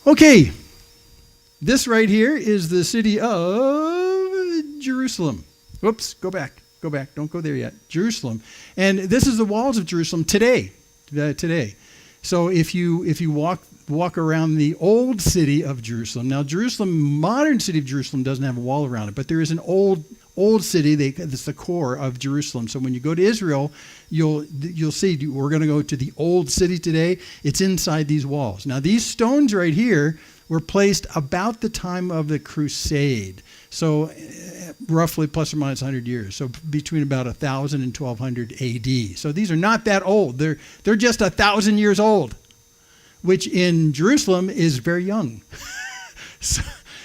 Okay, this right here is the city of Jerusalem. Whoops, go back. Don't go there yet. Jerusalem. And this is the walls of Jerusalem today. So if you walk around the old city of Jerusalem. Now, modern city of Jerusalem doesn't have a wall around it, but there is an old city that's the core of Jerusalem. So when you go to Israel, you'll see we're going to go to the old city today. It's inside these walls. Now, these stones right here were placed about the time of the Crusade. So roughly plus or minus 100 years. So between about 1000 and 1200 AD. So these are not that old. They're just 1,000 years old, which in Jerusalem is very young.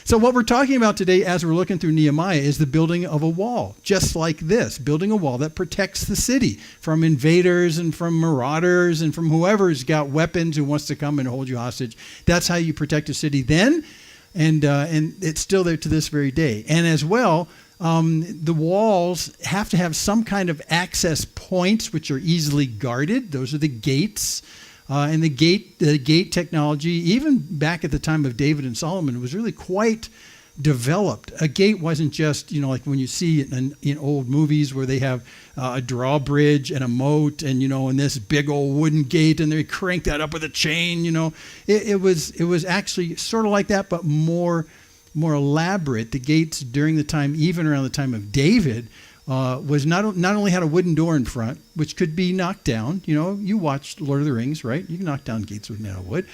So what we're talking about today as we're looking through Nehemiah is the building of a wall, just like this, building a wall that protects the city from invaders and from marauders and from whoever's got weapons who wants to come and hold you hostage. That's how you protect a city then, and it's still there to this very day. And as well, the walls have to have some kind of access points which are easily guarded. Those are the gates. And the gate technology, even back at the time of David and Solomon, was really quite developed. A gate wasn't just, like when you see in old movies where they have a drawbridge and a moat and, and this big old wooden gate and they crank that up with a chain, It was actually sort of like that, but more elaborate. The gates during the time, even around the time of David, was not only had a wooden door in front, which could be knocked down. You watched Lord of the Rings, right? You can knock down gates with metal wood.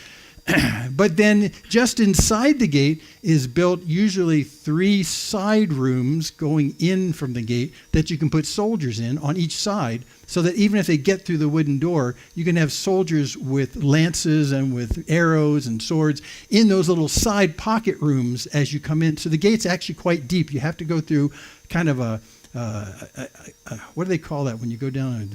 But then just inside the gate is built usually 3 side rooms going in from the gate that you can put soldiers in on each side, so that even if they get through the wooden door, you can have soldiers with lances and with arrows and swords in those little side pocket rooms as you come in. So the gate's actually quite deep. You have to go through kind of a what do they call that when you go down?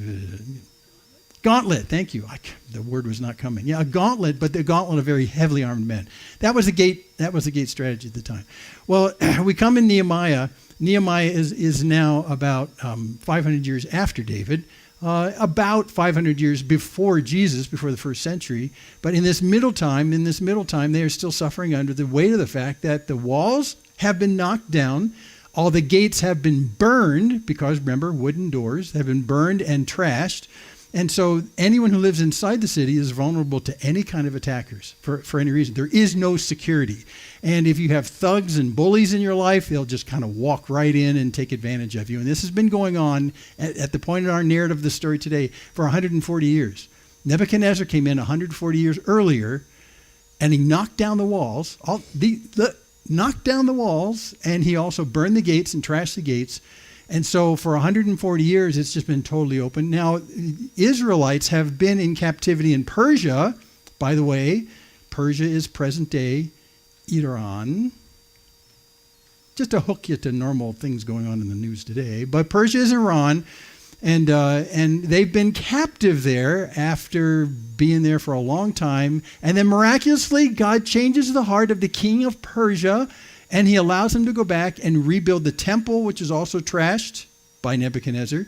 Gauntlet. Thank you. The word was not coming. Yeah, a gauntlet, but the gauntlet of very heavily armed men. That was the gate. That was the gate strategy at the time. Well, we come in Nehemiah. Nehemiah is now about 500 years after David, about 500 years before Jesus, before the first century. But in this middle time, they are still suffering under the weight of the fact that the walls have been knocked down. All the gates have been burned because, remember, wooden doors have been burned and trashed. And so anyone who lives inside the city is vulnerable to any kind of attackers for any reason. There is no security. And if you have thugs and bullies in your life, they'll just kind of walk right in and take advantage of you. And this has been going on at the point in our narrative of the story today for 140 years. Nebuchadnezzar came in 140 years earlier, and he knocked down the walls. Knocked down the walls, and he also burned the gates and trashed the gates. And so for 140 years, it's just been totally open. Now, Israelites have been in captivity in Persia. By the way, Persia is present-day Iran. Just to hook you to normal things going on in the news today. But Persia is Iran, and they've been captive there after being there for a long time. And then miraculously, God changes the heart of the king of Persia, and he allows him to go back and rebuild the temple, which is also trashed by Nebuchadnezzar.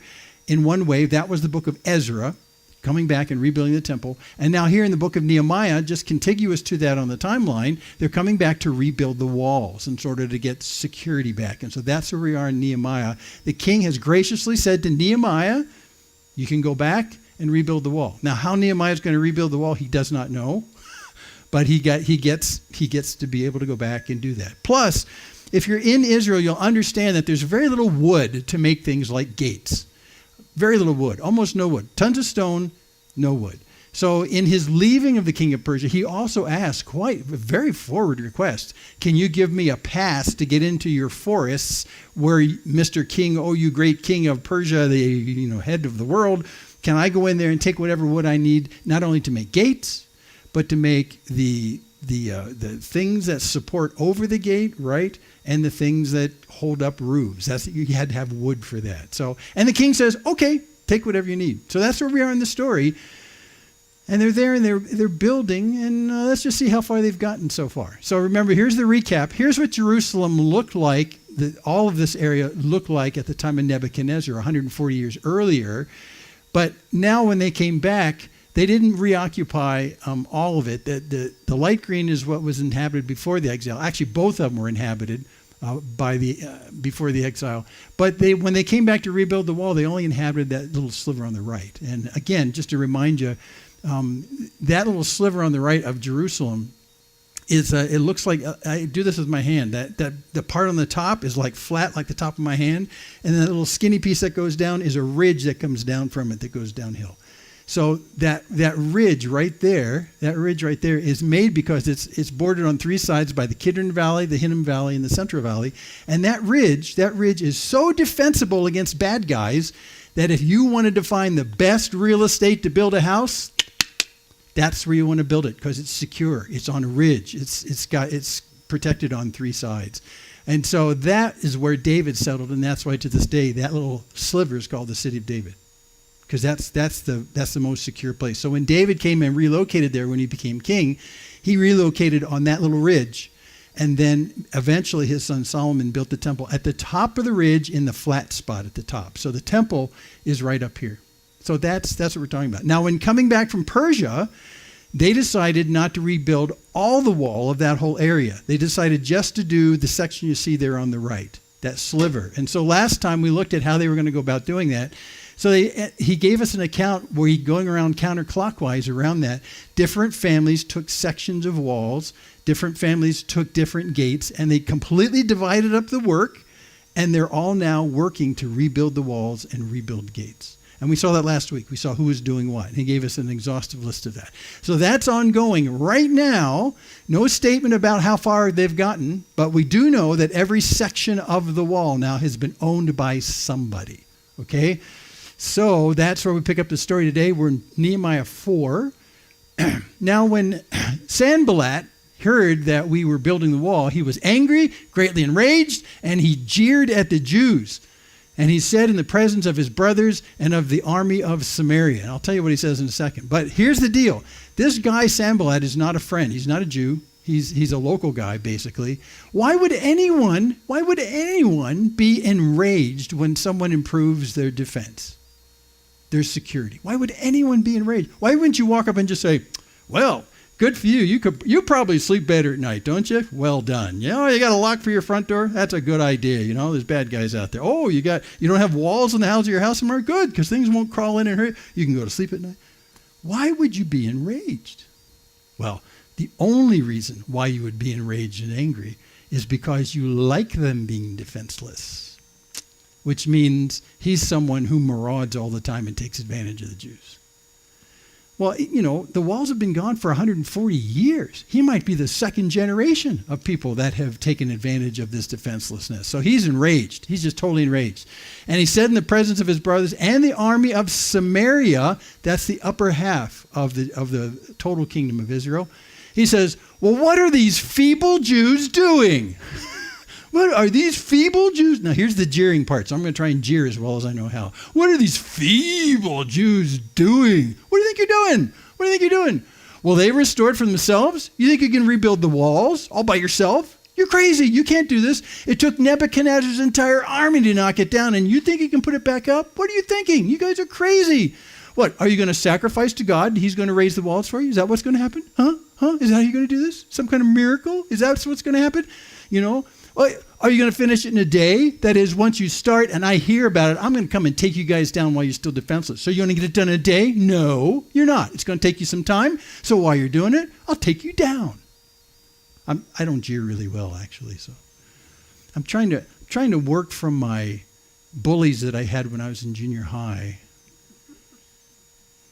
In one way, that was the book of Ezra, coming back and rebuilding the temple. And now here in the book of Nehemiah, just contiguous to that on the timeline, they're coming back to rebuild the walls in order to get security back. And so that's where we are in Nehemiah. The king has graciously said to Nehemiah, you can go back and rebuild the wall. Now, how Nehemiah is going to rebuild the wall, he does not know. But he gets to be able to go back and do that. Plus, if you're in Israel, you'll understand that there's very little wood to make things like gates. Very little wood, almost no wood. Tons of stone, no wood. So in his leaving of the king of Persia, he also asked quite a very forward request. Can you give me a pass to get into your forests where Mr. King, oh, you great king of Persia, the head of the world, can I go in there and take whatever wood I need, not only to make gates, but to make the things that support over the gate, right? And the things that hold up roofs. You had to have wood for that. So, and the king says, okay, take whatever you need. So that's where we are in the story. And they're there and they're building, and let's just see how far they've gotten so far. So remember, here's the recap. Here's what Jerusalem looked like, all of this area looked like at the time of Nebuchadnezzar, 140 years earlier. But now when they came back, they didn't reoccupy all of it. The light green is what was inhabited before the exile. Actually, both of them were inhabited before the exile. But when they came back to rebuild the wall, they only inhabited that little sliver on the right. And again, just to remind you, that little sliver on the right of Jerusalem is, it looks like, I do this with my hand, that the part on the top is like flat, like the top of my hand, and then that little skinny piece that goes down is a ridge that comes down from it that goes downhill. So that ridge right there is made because it's bordered on three sides by the Kidron Valley, the Hinnom Valley, and the Central Valley. And that ridge is so defensible against bad guys that if you wanted to find the best real estate to build a house, that's where you want to build it because it's secure. It's on a ridge. It's protected on three sides. And so that is where David settled, and that's why to this day that little sliver is called the City of David, because that's the most secure place. So when David came and relocated there when he became king, he relocated on that little ridge, and then eventually his son Solomon built the temple at the top of the ridge in the flat spot at the top. So the temple is right up here. So that's what we're talking about. Now, when coming back from Persia, they decided not to rebuild all the wall of that whole area. They decided just to do the section you see there on the right, that sliver. And so last time we looked at how they were going to go about doing that. So he gave us an account where he going around counterclockwise around that. Different families took sections of walls. Different families took different gates, and they completely divided up the work, and they're all now working to rebuild the walls and rebuild gates. And we saw that last week. We saw who was doing what. And he gave us an exhaustive list of that. So that's ongoing right now. No statement about how far they've gotten, but we do know that every section of the wall now has been owned by somebody. Okay? So that's where we pick up the story today. We're in Nehemiah 4. Now when Sanballat heard that we were building the wall, he was angry, greatly enraged, and he jeered at the Jews. And he said in the presence of his brothers and of the army of Samaria. And I'll tell you what he says in a second. But here's the deal. This guy, Sanballat, is not a friend. He's not a Jew. He's a local guy, basically. Why would anyone be enraged when someone improves their defense, their security? Why would anyone be enraged? Why wouldn't you walk up and just say, well, good for you. You probably sleep better at night, don't you? Well done. You know, you got a lock for your front door? That's a good idea. You know, there's bad guys out there. Oh, you don't have walls in the house of your house anymore? Good, because things won't crawl in and hurt. You can go to sleep at night. Why would you be enraged? Well, the only reason why you would be enraged and angry is because you like them being defenseless, which means he's someone who marauds all the time and takes advantage of the Jews. Well, you know, the walls have been gone for 140 years. He might be the second generation of people that have taken advantage of this defenselessness. So he's enraged. He's just totally enraged. And he said in the presence of his brothers and the army of Samaria, that's the upper half of the total kingdom of Israel. He says, well, what are these feeble Jews doing? What are these feeble Jews? Now, here's the jeering part, so I'm going to try and jeer as well as I know how. What are these feeble Jews doing? What do you think you're doing? What do you think you're doing? Well, they restored for themselves? You think you can rebuild the walls all by yourself? You're crazy. You can't do this. It took Nebuchadnezzar's entire army to knock it down, and you think you can put it back up? What are you thinking? You guys are crazy. What, are you going to sacrifice to God? He's going to raise the walls for you? Is that what's going to happen? Huh? Is that how you're going to do this? Some kind of miracle? Is that what's going to happen? You know? Are you going to finish it in a day? That is, once you start and I hear about it, I'm going to come and take you guys down while you're still defenseless. So you're going to get it done in a day? No, you're not. It's going to take you some time. So while you're doing it, I'll take you down. I don't jeer really well, actually. So I'm trying to work from my bullies that I had when I was in junior high.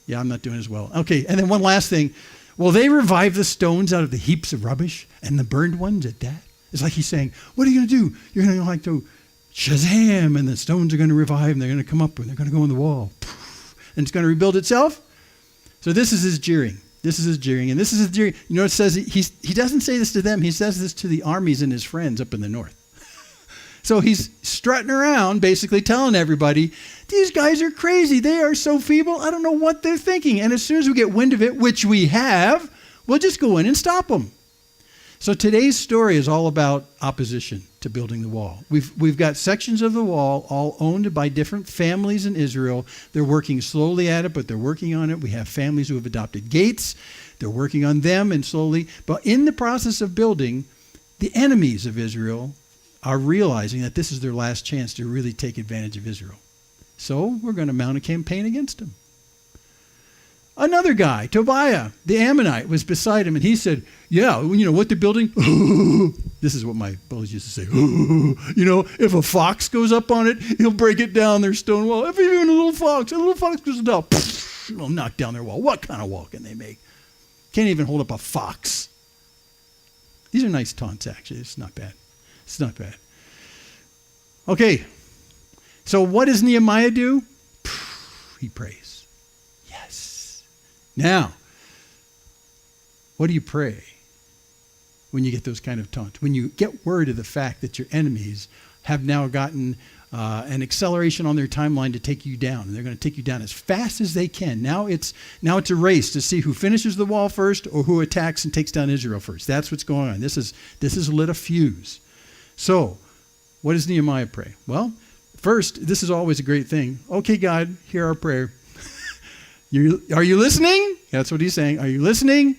Yeah, I'm not doing as well. Okay, and then one last thing. Will they revive the stones out of the heaps of rubbish and the burned ones at that? It's like he's saying, what are you going to do? You're going to like to Shazam, and the stones are going to revive, and they're going to come up, and they're going to go in the wall. And it's going to rebuild itself? So this is his jeering. This is his jeering. And this is his jeering. You know, it says he doesn't say this to them. He says this to the armies and his friends up in the north. So he's strutting around, basically telling everybody, these guys are crazy. They are so feeble. I don't know what they're thinking. And as soon as we get wind of it, which we have, we'll just go in and stop them. So today's story is all about opposition to building the wall. We've got sections of the wall all owned by different families in Israel. They're working slowly at it, but they're working on it. We have families who have adopted gates. They're working on them and slowly. But in the process of building, the enemies of Israel are realizing that this is their last chance to really take advantage of Israel. So we're going to mount a campaign against them. Another guy, Tobiah, the Ammonite, was beside him, and he said, yeah, you know what they're building? This is what my bullies used to say. You know, if a fox goes up on it, he'll break it down, their stone wall. If even a little fox goes down, it'll knock down their wall. What kind of wall can they make? Can't even hold up a fox. These are nice taunts, actually. It's not bad. It's not bad. Okay, so what does Nehemiah do? He prays. Now, what do you pray when you get those kind of taunts? When you get word of the fact that your enemies have now gotten an acceleration on their timeline to take you down, and they're going to take you down as fast as they can. Now it's a race to see who finishes the wall first or who attacks and takes down Israel first. That's what's going on. This is lit a fuse. So, what does Nehemiah pray? Well, first, this is always a great thing. Okay, God, hear our prayer. Are you listening? That's what he's saying. Are you listening?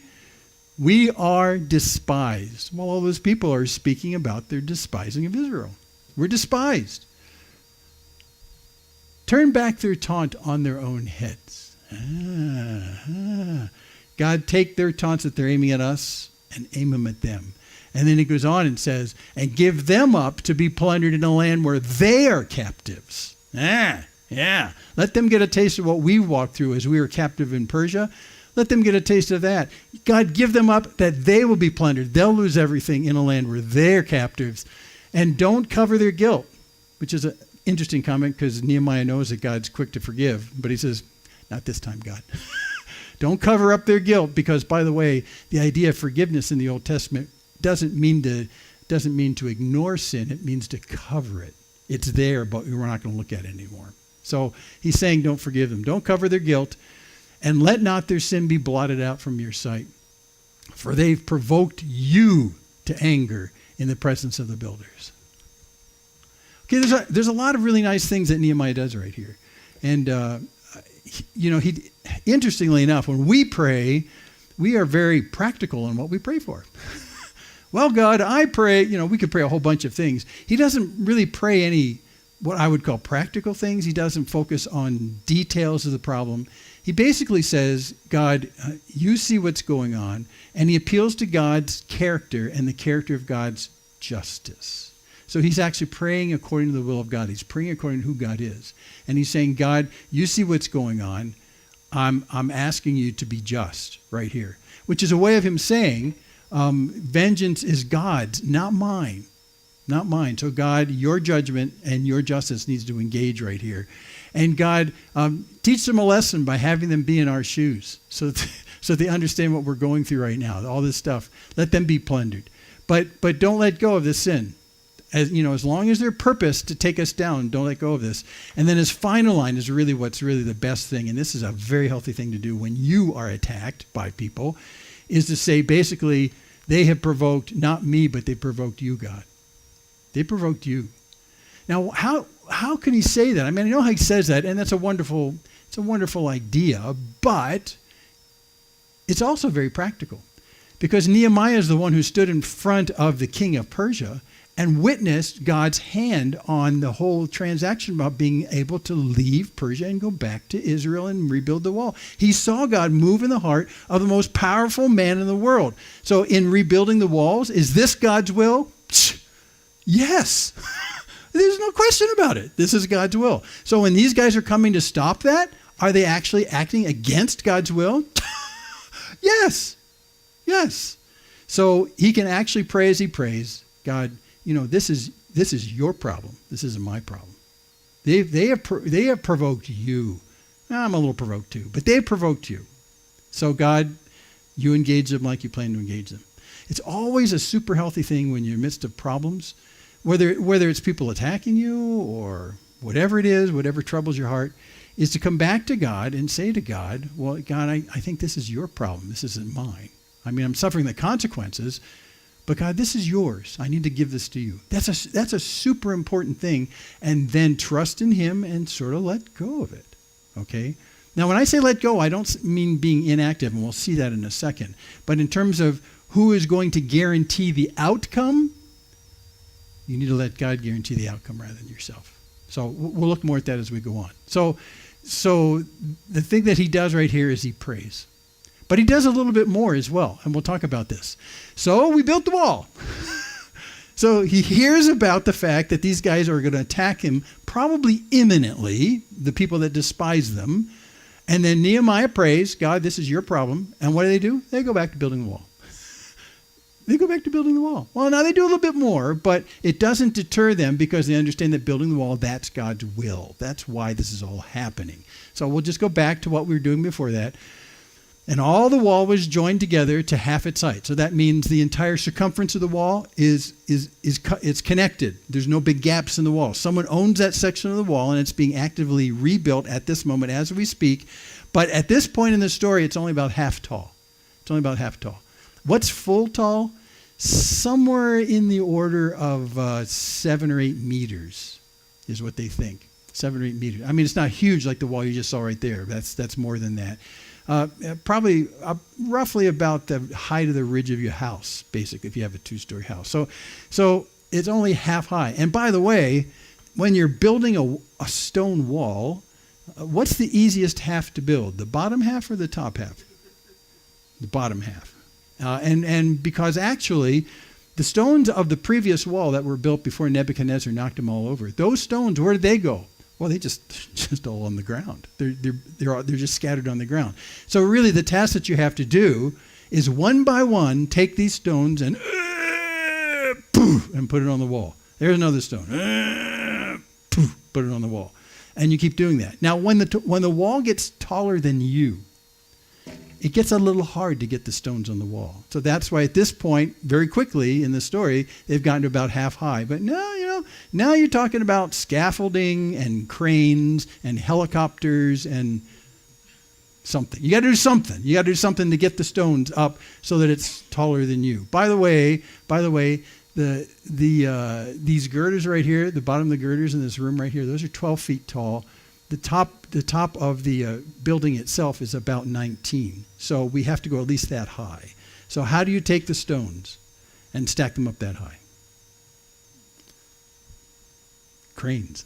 We are despised. Well, all those people are speaking about their despising of Israel. We're despised. Turn back their taunt on their own heads. God, take their taunts that they're aiming at us and aim them at them. And then he goes on and says, and give them up to be plundered in a land where they are captives. Yeah. Let them get a taste of what we walked through as we were captive in Persia. Let them get a taste of that. God, give them up that they will be plundered. They'll lose everything in a land where they're captives. And don't cover their guilt, which is an interesting comment because Nehemiah knows that God's quick to forgive. But he says, not this time, God. Don't cover up their guilt because, by the way, the idea of forgiveness in the Old Testament doesn't mean to ignore sin. It means to cover it. It's there, but we're not going to look at it anymore. So he's saying don't forgive them. Don't cover their guilt, and let not their sin be blotted out from your sight. For they've provoked you to anger in the presence of the builders. Okay, there's a lot of really nice things that Nehemiah does right here. And, he interestingly enough, when we pray, we are very practical in what we pray for. Well, God, I pray, we could pray a whole bunch of things. He doesn't really pray any what I would call practical things. He doesn't focus on details of the problem. He basically says, God, you see what's going on, and he appeals to God's character and the character of God's justice. So he's actually praying according to the will of God. He's praying according to who God is. And he's saying, God, you see what's going on. I'm asking you to be just right here, which is a way of him saying, vengeance is God's, not mine. Not mine. So God, your judgment and your justice needs to engage right here. And God, teach them a lesson by having them be in our shoes so they understand what we're going through right now, all this stuff. Let them be plundered. But don't let go of this sin. As long as they're purposed to take us down, don't let go of this. And then his final line is really what's really the best thing, and this is a very healthy thing to do when you are attacked by people, is to say basically, they have provoked not me, but they provoked you, God. They provoked you. Now, how can he say that? I mean, I know how he says that, and it's a wonderful idea, but it's also very practical. Because Nehemiah is the one who stood in front of the king of Persia and witnessed God's hand on the whole transaction about being able to leave Persia and go back to Israel and rebuild the wall. He saw God move in the heart of the most powerful man in the world. So in rebuilding the walls, is this God's will? Yes. There's no question about it. This is God's will. So when these guys are coming to stop that, are they actually acting against God's will? Yes. Yes. So he can actually pray as he prays, God, this is your problem. This isn't my problem. They have provoked you. I'm a little provoked too, but they've provoked you. So God, you engage them like you plan to engage them. It's always a super healthy thing when you're in the midst of problems, whether it's people attacking you or whatever it is, whatever troubles your heart, is to come back to God and say to God, well, God, I think this is your problem. This isn't mine. I mean, I'm suffering the consequences, But God, this is yours. I need to give this to you. That's a super important thing. And then trust in him and sort of let go of it. Okay? Now, when I say let go, I don't mean being inactive, and we'll see that in a second. But in terms of who is going to guarantee the outcome, you need to let God guarantee the outcome rather than yourself. So we'll look more at that as we go on. So the thing that he does right here is he prays. But he does a little bit more as well, and we'll talk about this. So we built the wall. So he hears about the fact that these guys are going to attack him probably imminently, the people that despise them. And then Nehemiah prays, God, this is your problem. And what do? They go back to building the wall. They go back to building the wall. Well, now they do a little bit more, but it doesn't deter them because they understand that building the wall, that's God's will. That's why this is all happening. So we'll just go back to what we were doing before that. And all the wall was joined together to half its height. So that means the entire circumference of the wall is connected. There's no big gaps in the wall. Someone owns that section of the wall, and it's being actively rebuilt at this moment as we speak. But at this point in the story, it's only about half tall. It's only about half tall. What's full tall? Somewhere in the order of 7 or 8 meters is what they think. 7 or 8 meters. I mean, it's not huge like the wall you just saw right there. That's more than that. Probably roughly about the height of the ridge of your house, basically, if you have a 2-story house. So it's only half high. And by the way, when you're building a stone wall, what's the easiest half to build? The bottom half or the top half? The bottom half. And because actually, the stones of the previous wall that were built before Nebuchadnezzar knocked them all over, those stones, where did they go? Well, they just all on the ground. They're just scattered on the ground. So really, the task that you have to do is one by one take these stones and poof, and put it on the wall. There's another stone. Poof, put it on the wall, and you keep doing that. Now, when the wall gets taller than you, it gets a little hard to get the stones on the wall. So that's why at this point, very quickly in the story, they've gotten to about half high. But now you're talking about scaffolding and cranes and helicopters and something. You got to do something. You got to do something to get the stones up so that it's taller than you. By the way, these girders right here, the bottom of the girders in this room right here, those are 12 feet tall. The top of the building itself is about 19. So we have to go at least that high. So how do you take the stones and stack them up that high? Cranes.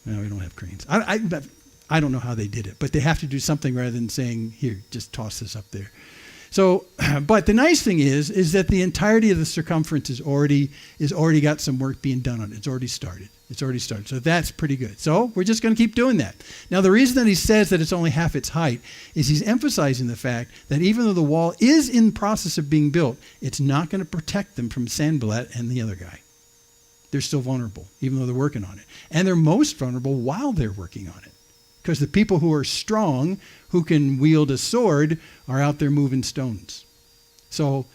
No, we don't have cranes. I don't know how they did it, but they have to do something rather than saying, here, just toss this up there. So, but the nice thing is that the entirety of the circumference is already got some work being done on it. It's already started. So that's pretty good. So we're just going to keep doing that. Now, the reason that he says that it's only half its height is he's emphasizing the fact that even though the wall is in the process of being built, it's not going to protect them from Sanballat and the other guy. They're still vulnerable, even though they're working on it. And they're most vulnerable while they're working on it. Because the people who are strong, who can wield a sword, are out there moving stones. So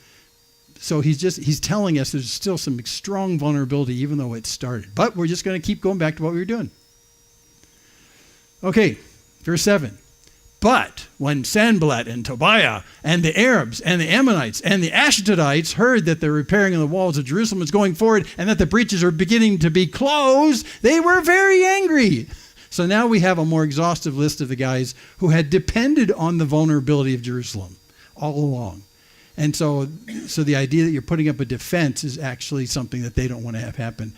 he's telling us there's still some strong vulnerability even though it started. But we're just going to keep going back to what we were doing. Okay, verse 7. But when Sanballat and Tobiah and the Arabs and the Ammonites and the Ashdodites heard that the repairing of the walls of Jerusalem was going forward and that the breaches are beginning to be closed, they were very angry. So now we have a more exhaustive list of the guys who had depended on the vulnerability of Jerusalem all along. And so the idea that you're putting up a defense is actually something that they don't want to have happen.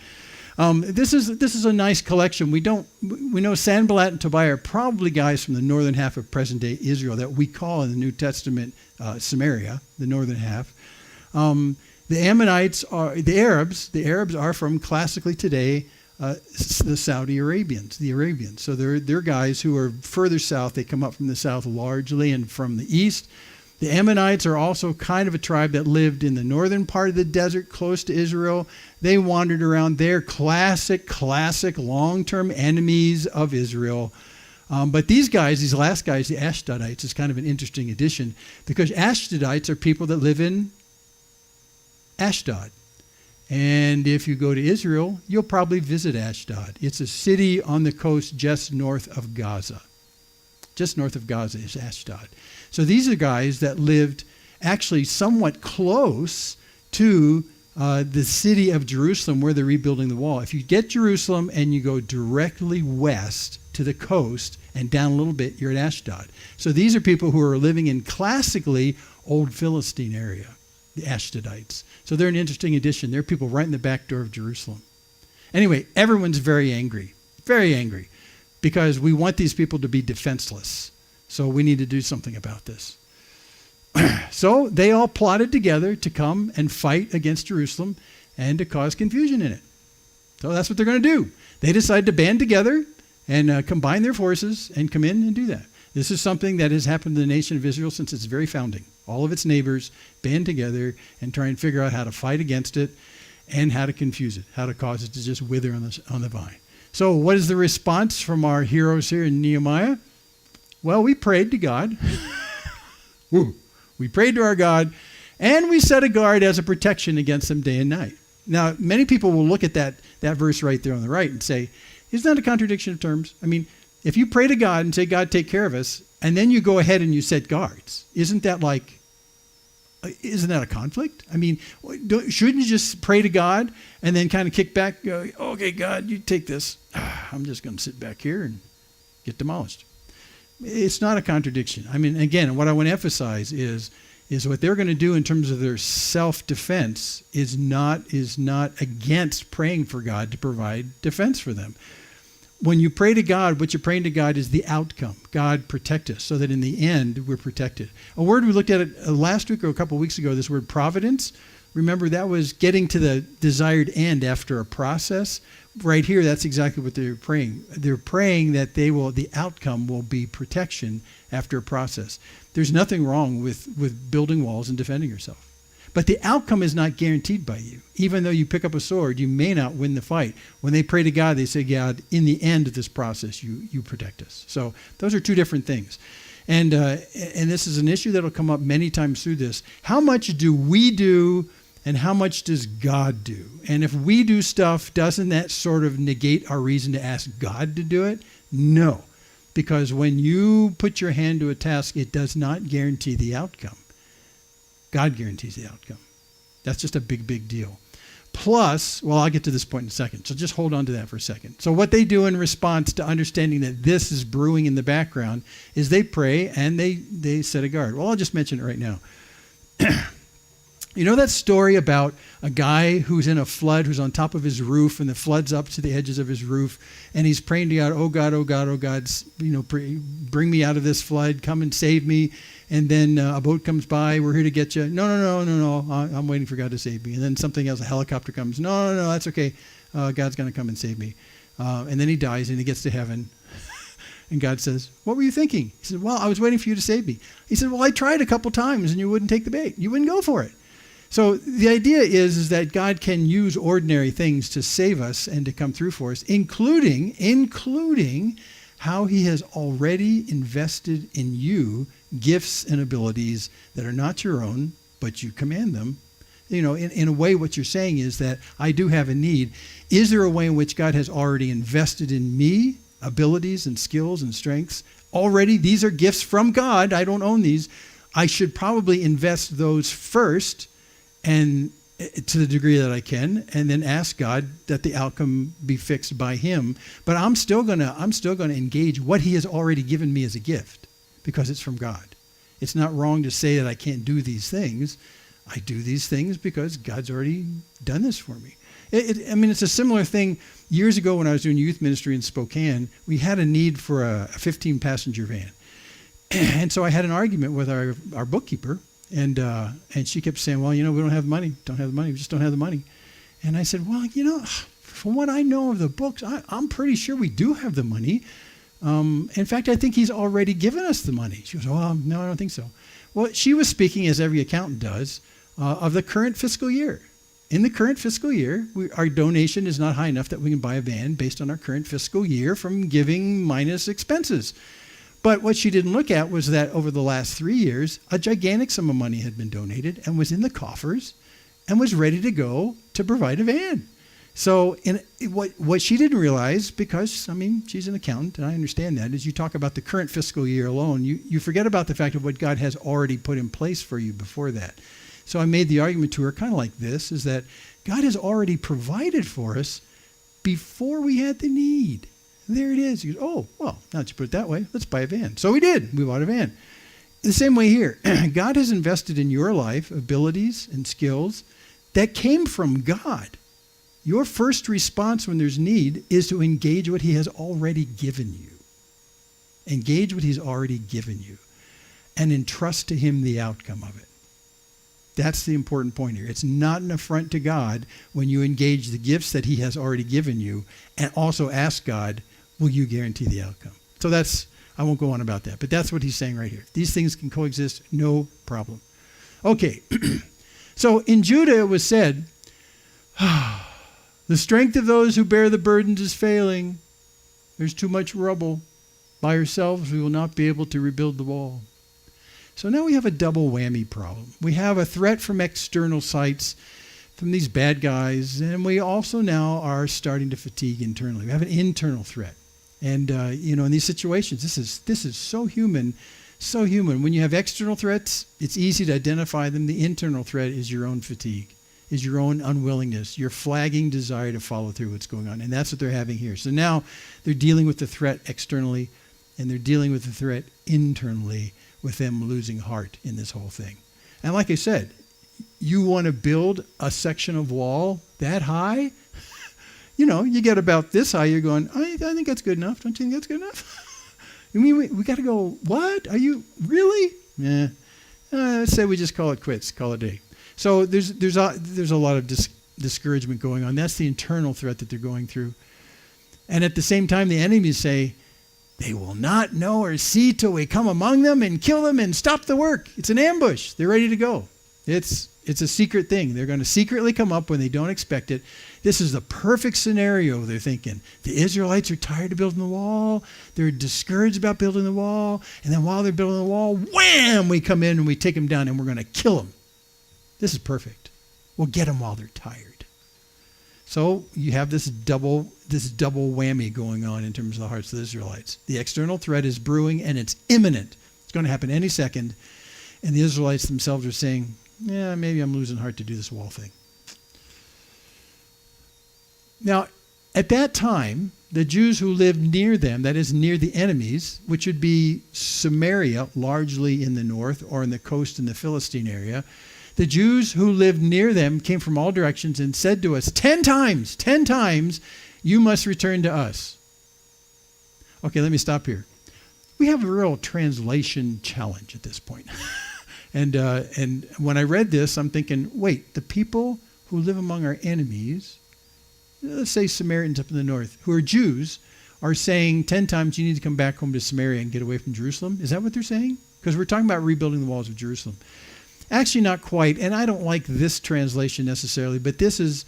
This is a nice collection. We know Sanballat and Tobiah are probably guys from the northern half of present-day Israel that we call in the New Testament Samaria, the northern half. The Ammonites are the Arabs. The Arabs are from classically today the Saudi Arabians, the Arabians. So they're guys who are further south. They come up from the south largely and from the east. The Ammonites are also kind of a tribe that lived in the northern part of the desert close to Israel. They wandered around. They're classic, long-term enemies of Israel. But these guys, these last guys, the Ashdodites, is kind of an interesting addition because Ashdodites are people that live in Ashdod. And if you go to Israel, you'll probably visit Ashdod. It's a city on the coast just north of Gaza. Just north of Gaza is Ashdod. So these are guys that lived actually somewhat close to the city of Jerusalem where they're rebuilding the wall. If you get Jerusalem and you go directly west to the coast and down a little bit, you're at Ashdod. So these are people who are living in classically old Philistine area, the Ashdodites. So they're an interesting addition. They're people right in the back door of Jerusalem. Anyway, everyone's very angry, because we want these people to be defenseless. So we need to do something about this. So they all plotted together to come and fight against Jerusalem and to cause confusion in it. So that's what they're going to do. They decided to band together and combine their forces and come in and do that. This is something that has happened to the nation of Israel since its very founding. All of its neighbors band together and try and figure out how to fight against it and how to confuse it, how to cause it to just wither on the vine. So what is the response from our heroes here in Nehemiah? Well, we prayed to God. Woo. We prayed to our God, and we set a guard as a protection against them day and night. Now, many people will look at that verse right there on the right and say, isn't that a contradiction of terms? I mean, if you pray to God and say, God, take care of us, and then you go ahead and you set guards, isn't that a conflict? I mean, shouldn't you just pray to God and then kind of kick back, go, okay, God, you take this. I'm just going to sit back here and get demolished. It's not a contradiction. I mean, again, what I want to emphasize is what they're going to do in terms of their self-defense is not against praying for God to provide defense for them. When you pray to God, what you're praying to God is the outcome. God, protect us so that in the end we're protected. A word we looked at last week or a couple of weeks ago, this word providence. Remember, that was getting to the desired end after a process. Right here, that's exactly what they're praying. They're praying that the outcome will be protection after a process. There's nothing wrong with building walls and defending yourself. But the outcome is not guaranteed by you. Even though you pick up a sword, you may not win the fight. When they pray to God, they say, God, in the end of this process, you protect us. So those are two different things. And this is an issue that will come up many times through this. How much do we do and how much does God do? And if we do stuff, doesn't that sort of negate our reason to ask God to do it? No. Because when you put your hand to a task, it does not guarantee the outcome. God guarantees the outcome. That's just a big, big deal. Plus, well, I'll get to this point in a second, so just hold on to that for a second. So what they do in response to understanding that this is brewing in the background is they pray and they set a guard. Well, I'll just mention it right now. You know that story about a guy who's in a flood, who's on top of his roof, and the flood's up to the edges of his roof, and he's praying to God, oh God, oh God, oh God, bring me out of this flood, come and save me. And then a boat comes by, we're here to get you. No, I'm waiting for God to save me. And then something else, a helicopter comes. No, that's okay. God's going to come and save me. And then he dies and he gets to heaven. And God says, what were you thinking? He said, well, I was waiting for you to save me. He said, well, I tried a couple times and you wouldn't take the bait. You wouldn't go for it. So the idea is that God can use ordinary things to save us and to come through for us, including how he has already invested in you gifts and abilities that are not your own, but you command them. You know, in a way, what you're saying is that I do have a need. Is there a way in which God has already invested in me abilities and skills and strengths? Already, these are gifts from God. I don't own these. I should probably invest those first and to the degree that I can, and then ask God that the outcome be fixed by him. But I'm still gonna engage what he has already given me as a gift because it's from God. It's not wrong to say that I can't do these things. I do these things because God's already done this for me. It's a similar thing. Years ago when I was doing youth ministry in Spokane, we had a need for a 15-passenger van. And so I had an argument with our bookkeeper, and she kept saying, well, we don't have the money. We just don't have the money. And I said, well, from what I know of the books, I'm pretty sure we do have the money. In fact, I think he's already given us the money. She goes, oh, no, I don't think so. Well, she was speaking, as every accountant does, of the current fiscal year. In the current fiscal year, our donation is not high enough that we can buy a van based on our current fiscal year from giving minus expenses. But what she didn't look at was that over the last 3 years, a gigantic sum of money had been donated and was in the coffers and was ready to go to provide a van. So what she didn't realize, because, she's an accountant, and I understand that, is you talk about the current fiscal year alone, you forget about the fact of what God has already put in place for you before that. So I made the argument to her kind of like this, is that God has already provided for us before we had the need. There it is. You go, oh, well, now that you put it that way, let's buy a van. So we did. We bought a van. The same way here. God has invested in your life abilities and skills that came from God. Your first response when there's need is to engage what he has already given you. Engage what he's already given you and entrust to him the outcome of it. That's the important point here. It's not an affront to God when you engage the gifts that he has already given you and also ask God, will you guarantee the outcome? So I won't go on about that, but that's what he's saying right here. These things can coexist, no problem. Okay, so in Judah it was said, the strength of those who bear the burdens is failing. There's too much rubble. By ourselves we will not be able to rebuild the wall. So now we have a double whammy problem. We have a threat from external sites, from these bad guys, and we also now are starting to fatigue internally. We have an internal threat. And, in these situations, this is so human, so human. When you have external threats, it's easy to identify them. The internal threat is your own fatigue, is your own unwillingness, your flagging desire to follow through what's going on. And that's what they're having here. So now they're dealing with the threat externally, and they're dealing with the threat internally, with them losing heart in this whole thing. And like I said, you want to build a section of wall that high? You get about this high, you're going, I think that's good enough. Don't you think that's good enough? You mean we got to go, what? Are you really? Yeah. Let's say we just call it quits, call it a day. So there's a lot of discouragement going on. That's the internal threat that they're going through. And at the same time, the enemies say, they will not know or see till we come among them and kill them and stop the work. It's an ambush. They're ready to go. It's a secret thing. They're going to secretly come up when they don't expect it. This is the perfect scenario, they're thinking. The Israelites are tired of building the wall. They're discouraged about building the wall. And then while they're building the wall, wham, we come in and we take them down and we're going to kill them. This is perfect. We'll get them while they're tired. So you have this double whammy going on in terms of the hearts of the Israelites. The external threat is brewing and it's imminent. It's going to happen any second. And the Israelites themselves are saying, yeah, maybe I'm losing heart to do this wall thing. Now, at that time, the Jews who lived near them, that is near the enemies, which would be Samaria, largely in the north, or in the coast in the Philistine area, the Jews who lived near them came from all directions and said to us, 10 times, you must return to us. Okay, let me stop here. We have a real translation challenge at this point. And when I read this, I'm thinking, wait, the people who live among our enemies, let's say Samaritans up in the north, who are Jews, are saying 10 times you need to come back home to Samaria and get away from Jerusalem? Is that what they're saying? Because we're talking about rebuilding the walls of Jerusalem. Actually, not quite, and I don't like this translation necessarily, but this is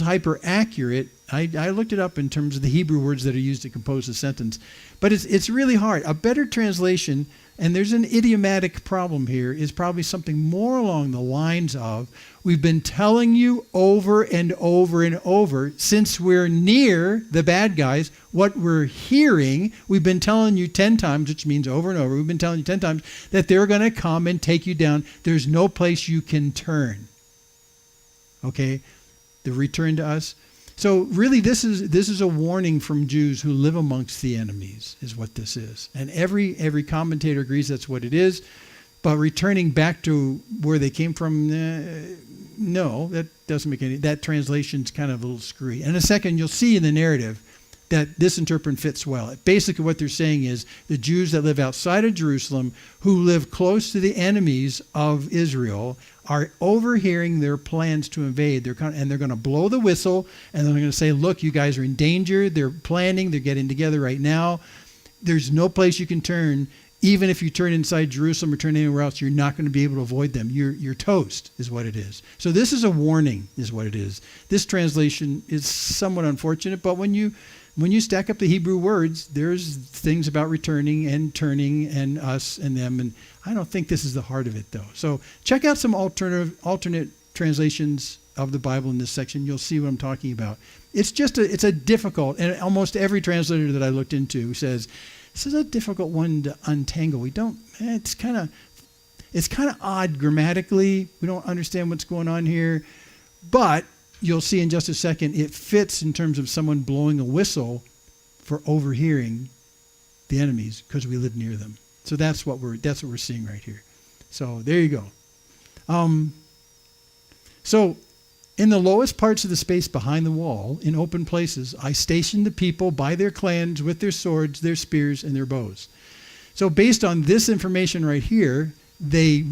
hyper accurate. I looked it up in terms of the Hebrew words that are used to compose a sentence, but it's really hard. A better translation, and there's an idiomatic problem here, is probably something more along the lines of, we've been telling you over and over and over, since we're near the bad guys, what we're hearing, we've been telling you 10 times, which means over and over, we've been telling you 10 times that they're going to come and take you down. There's no place you can turn. Okay? The return to us. So really this is a warning from Jews who live amongst the enemies, is what this is. And every commentator agrees that's what it is. But returning back to where they came from, no, that doesn't make any, that translation's kind of a little screwy. And in a second, you'll see in the narrative that this interpretation fits well. Basically what they're saying is the Jews that live outside of Jerusalem, who live close to the enemies of Israel, are overhearing their plans to invade. And they're going to blow the whistle, and they're going to say, look, you guys are in danger. They're planning. They're getting together right now. There's no place you can turn. Even if you turn inside Jerusalem or turn anywhere else, you're not going to be able to avoid them. You're toast, is what it is. So this is a warning, is what it is. This translation is somewhat unfortunate, but when you stack up the Hebrew words, there's things about returning and turning and us and them, and I don't think this is the heart of it, though. So check out some alternate translations of the Bible in this section. You'll see what I'm talking about. It's a difficult, and almost every translator that I looked into says, this is a difficult one to untangle. It's kind of, It's kind of odd grammatically. We don't understand what's going on here. But you'll see in just a second, it fits in terms of someone blowing a whistle for overhearing the enemies because we live near them. So that's what we're seeing right here. So there you go. So in the lowest parts of the space behind the wall, in open places, I stationed the people by their clans with their swords, their spears, and their bows. So based on this information right here, they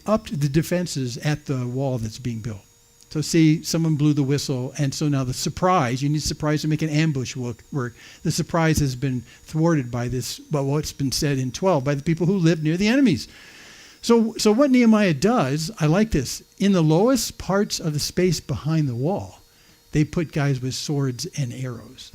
upped the defenses at the wall that's being built. So see, someone blew the whistle, and so now the surprise, you need surprise to make an ambush work. The surprise has been thwarted by this, by what's been said in 12, by the people who live near the enemies. So what Nehemiah does, I like this. In the lowest parts of the space behind the wall, they put guys with swords and arrows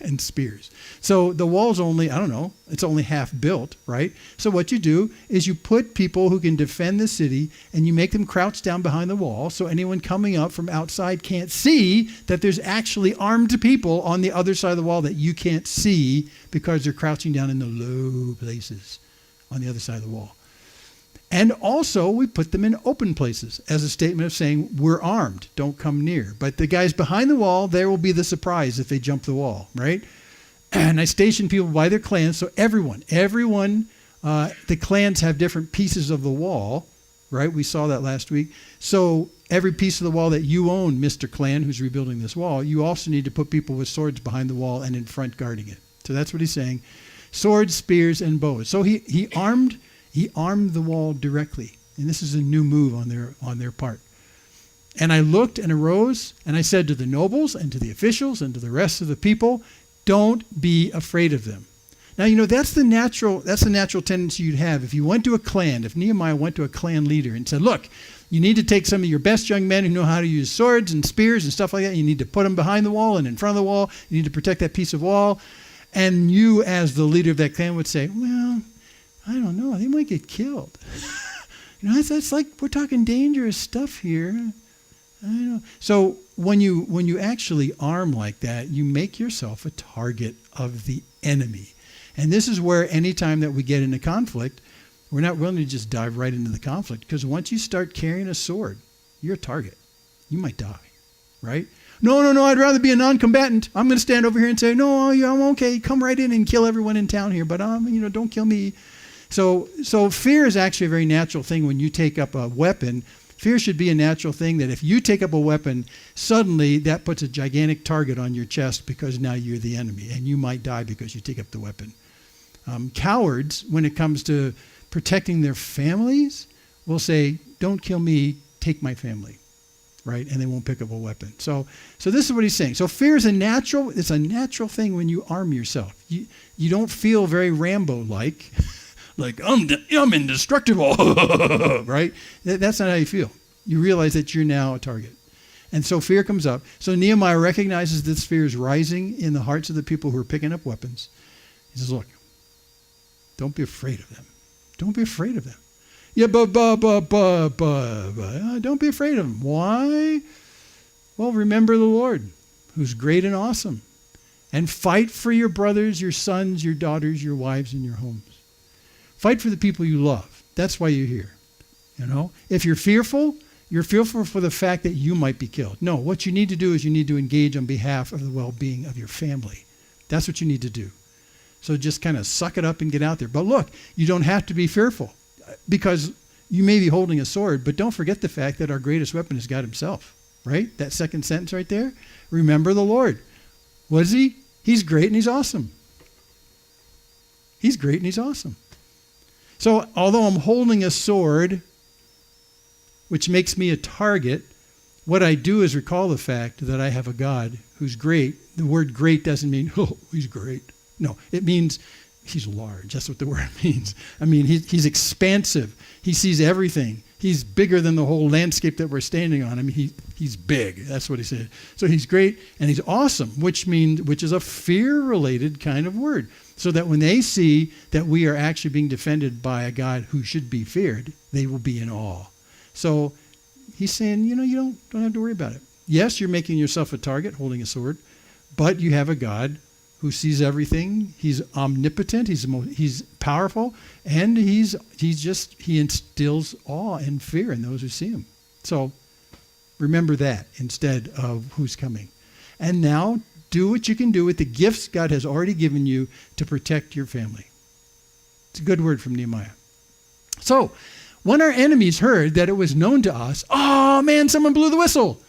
and spears. So the wall's only, I don't know, it's only half built, right? So what you do is you put people who can defend the city and you make them crouch down behind the wall so anyone coming up from outside can't see that there's actually armed people on the other side of the wall that you can't see because they're crouching down in the low places on the other side of the wall. And also, we put them in open places as a statement of saying, we're armed, don't come near. But the guys behind the wall, there will be the surprise if they jump the wall, right? And I stationed people by their clans, so everyone, the clans have different pieces of the wall, right? We saw that last week. So every piece of the wall that you own, Mr. Clan, who's rebuilding this wall, you also need to put people with swords behind the wall and in front guarding it. So that's what he's saying. Swords, spears, and bows. So he armed the wall directly. And this is a new move on their part. And I looked and arose, and I said to the nobles and to the officials and to the rest of the people, don't be afraid of them. Now, that's the natural tendency you'd have. If you went to a clan, if Nehemiah went to a clan leader and said, look, you need to take some of your best young men who know how to use swords and spears and stuff like that. You need to put them behind the wall and in front of the wall. You need to protect that piece of wall. And you, as the leader of that clan, would say, well, I don't know. They might get killed. That's like, we're talking dangerous stuff here. I don't know. So when you actually arm like that, you make yourself a target of the enemy. And this is where anytime that we get into conflict, we're not willing to just dive right into the conflict, because once you start carrying a sword, you're a target. You might die, right? No, I'd rather be a non-combatant. I'm going to stand over here and say, no, I'm okay. Come right in and kill everyone in town here, but don't kill me. So fear is actually a very natural thing when you take up a weapon. Fear should be a natural thing that if you take up a weapon, suddenly that puts a gigantic target on your chest because now you're the enemy and you might die because you take up the weapon. Cowards, when it comes to protecting their families, will say, don't kill me, take my family, right? And they won't pick up a weapon. So this is what he's saying. So fear is it's a natural thing when you arm yourself. You don't feel very Rambo-like. Like, I'm indestructible, right? That's not how you feel. You realize that you're now a target. And so fear comes up. So Nehemiah recognizes this fear is rising in the hearts of the people who are picking up weapons. He says, look, don't be afraid of them. Don't be afraid of them. Yeah, don't be afraid of them. Why? Well, remember the Lord, who's great and awesome. And fight for your brothers, your sons, your daughters, your wives, and your homes. Fight for the people you love. That's why you're here. If you're fearful for the fact that you might be killed. No, what you need to do is you need to engage on behalf of the well-being of your family. That's what you need to do. So just kind of suck it up and get out there. But look, you don't have to be fearful because you may be holding a sword, but don't forget the fact that our greatest weapon is God himself, right? That second sentence right there. Remember the Lord. What is he? He's great and he's awesome. He's great and he's awesome. So although I'm holding a sword, which makes me a target, what I do is recall the fact that I have a God who's great. The word great doesn't mean, oh, he's great. No, it means he's large. That's what the word means. I mean, he's expansive. He sees everything. He's bigger than the whole landscape that we're standing on. I mean, he's big. That's what he said. So he's great and he's awesome, which is a fear-related kind of word. So that when they see that we are actually being defended by a God who should be feared, they will be in awe. So he's saying, you don't have to worry about it. Yes, you're making yourself a target holding a sword, but you have a God who sees everything. He's omnipotent. He's powerful, and he instills awe and fear in those who see him. So remember that instead of who's coming. And now do what you can do with the gifts God has already given you to protect your family. It's a good word from Nehemiah. So when our enemies heard that it was known to us, oh man, someone blew the whistle.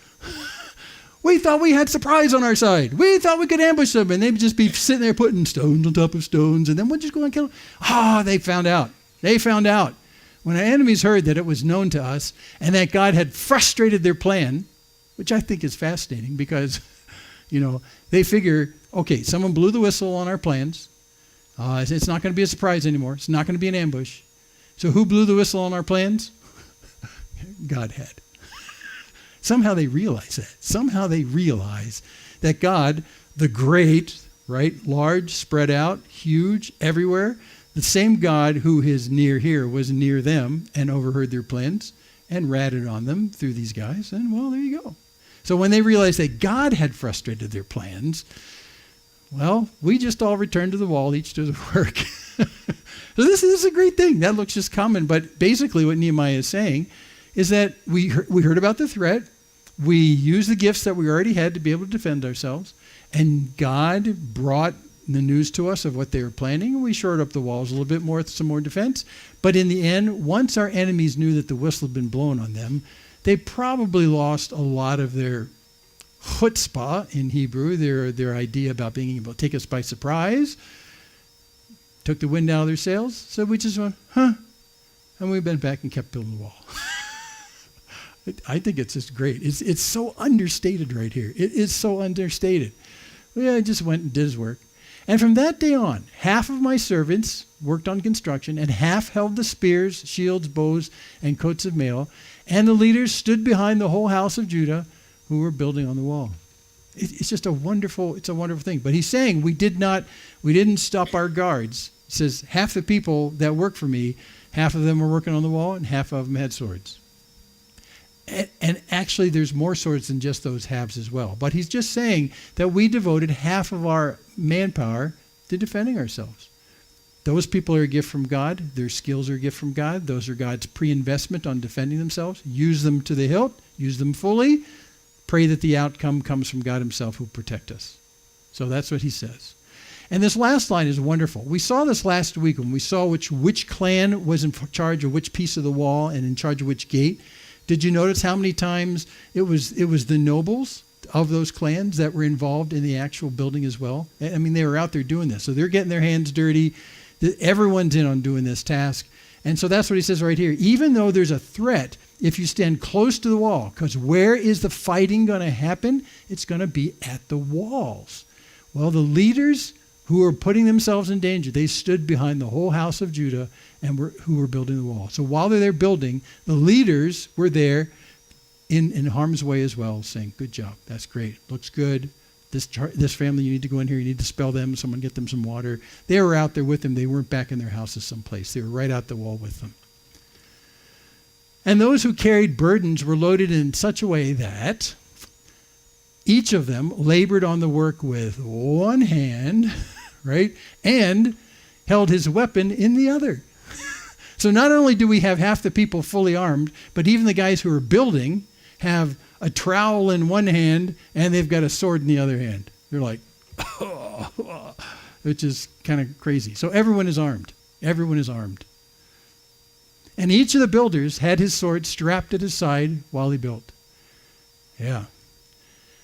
We thought we had surprise on our side. We thought we could ambush them, and they'd just be sitting there putting stones on top of stones, and then we'll just go and kill them. Oh, they found out. They found out. When our enemies heard that it was known to us and that God had frustrated their plan, which I think is fascinating because, they figure, okay, someone blew the whistle on our plans. It's not going to be a surprise anymore. It's not going to be an ambush. So who blew the whistle on our plans? God had. Somehow they realize that. Somehow they realize that God, the great, right, large, spread out, huge, everywhere, the same God who is near here was near them and overheard their plans and ratted on them through these guys. And well, there you go. So when they realized that God had frustrated their plans, well, we just all returned to the wall, each to their work. So this is a great thing. That looks just common. But basically what Nehemiah is saying is that we heard about the threat. We used the gifts that we already had to be able to defend ourselves. And God brought the news to us of what they were planning. We shored up the walls a little bit more with some more defense. But in the end, once our enemies knew that the whistle had been blown on them, they probably lost a lot of their chutzpah in Hebrew, their idea about being able to take us by surprise. Took the wind out of their sails. So we just went, huh? And we went back and kept building the wall. I think it's just great. It's so understated right here. It is so understated. Yeah, I just went and did his work. And from that day on, half of my servants worked on construction, and half held the spears, shields, bows, and coats of mail. And the leaders stood behind the whole house of Judah who were building on the wall. It's just a wonderful thing. But he's saying we didn't stop our guards. He says half the people that work for me, half of them were working on the wall, and half of them had swords. And actually, there's more swords than just those halves as well. But he's just saying that we devoted half of our manpower to defending ourselves. Those people are a gift from God. Their skills are a gift from God. Those are God's pre-investment on defending themselves. Use them to the hilt. Use them fully. Pray that the outcome comes from God himself who will protect us. So that's what he says. And this last line is wonderful. We saw this last week when we saw which clan was in charge of which piece of the wall and in charge of which gate. Did you notice how many times it was the nobles of those clans that were involved in the actual building as well? I mean, they were out there doing this. So they're getting their hands dirty. Everyone's in on doing this task. And so that's what he says right here. Even though there's a threat, if you stand close to the wall, because where is the fighting going to happen? It's going to be at the walls. Well, the leaders who were putting themselves in danger, they stood behind the whole house of Judah and who were building the wall. So while they're there building, the leaders were there in harm's way as well, saying, good job, that's great, looks good. This family, you need to go in here, you need to spell them, someone get them some water. They were out there with them. They weren't back in their houses someplace. They were right out the wall with them. And those who carried burdens were loaded in such a way that each of them labored on the work with one hand, right, and held his weapon in the other. So not only do we have half the people fully armed, but even the guys who are building have a trowel in one hand and they've got a sword in the other hand. They're like, oh, which is kind of crazy. So everyone is armed. Everyone is armed. And each of the builders had his sword strapped at his side while he built. Yeah.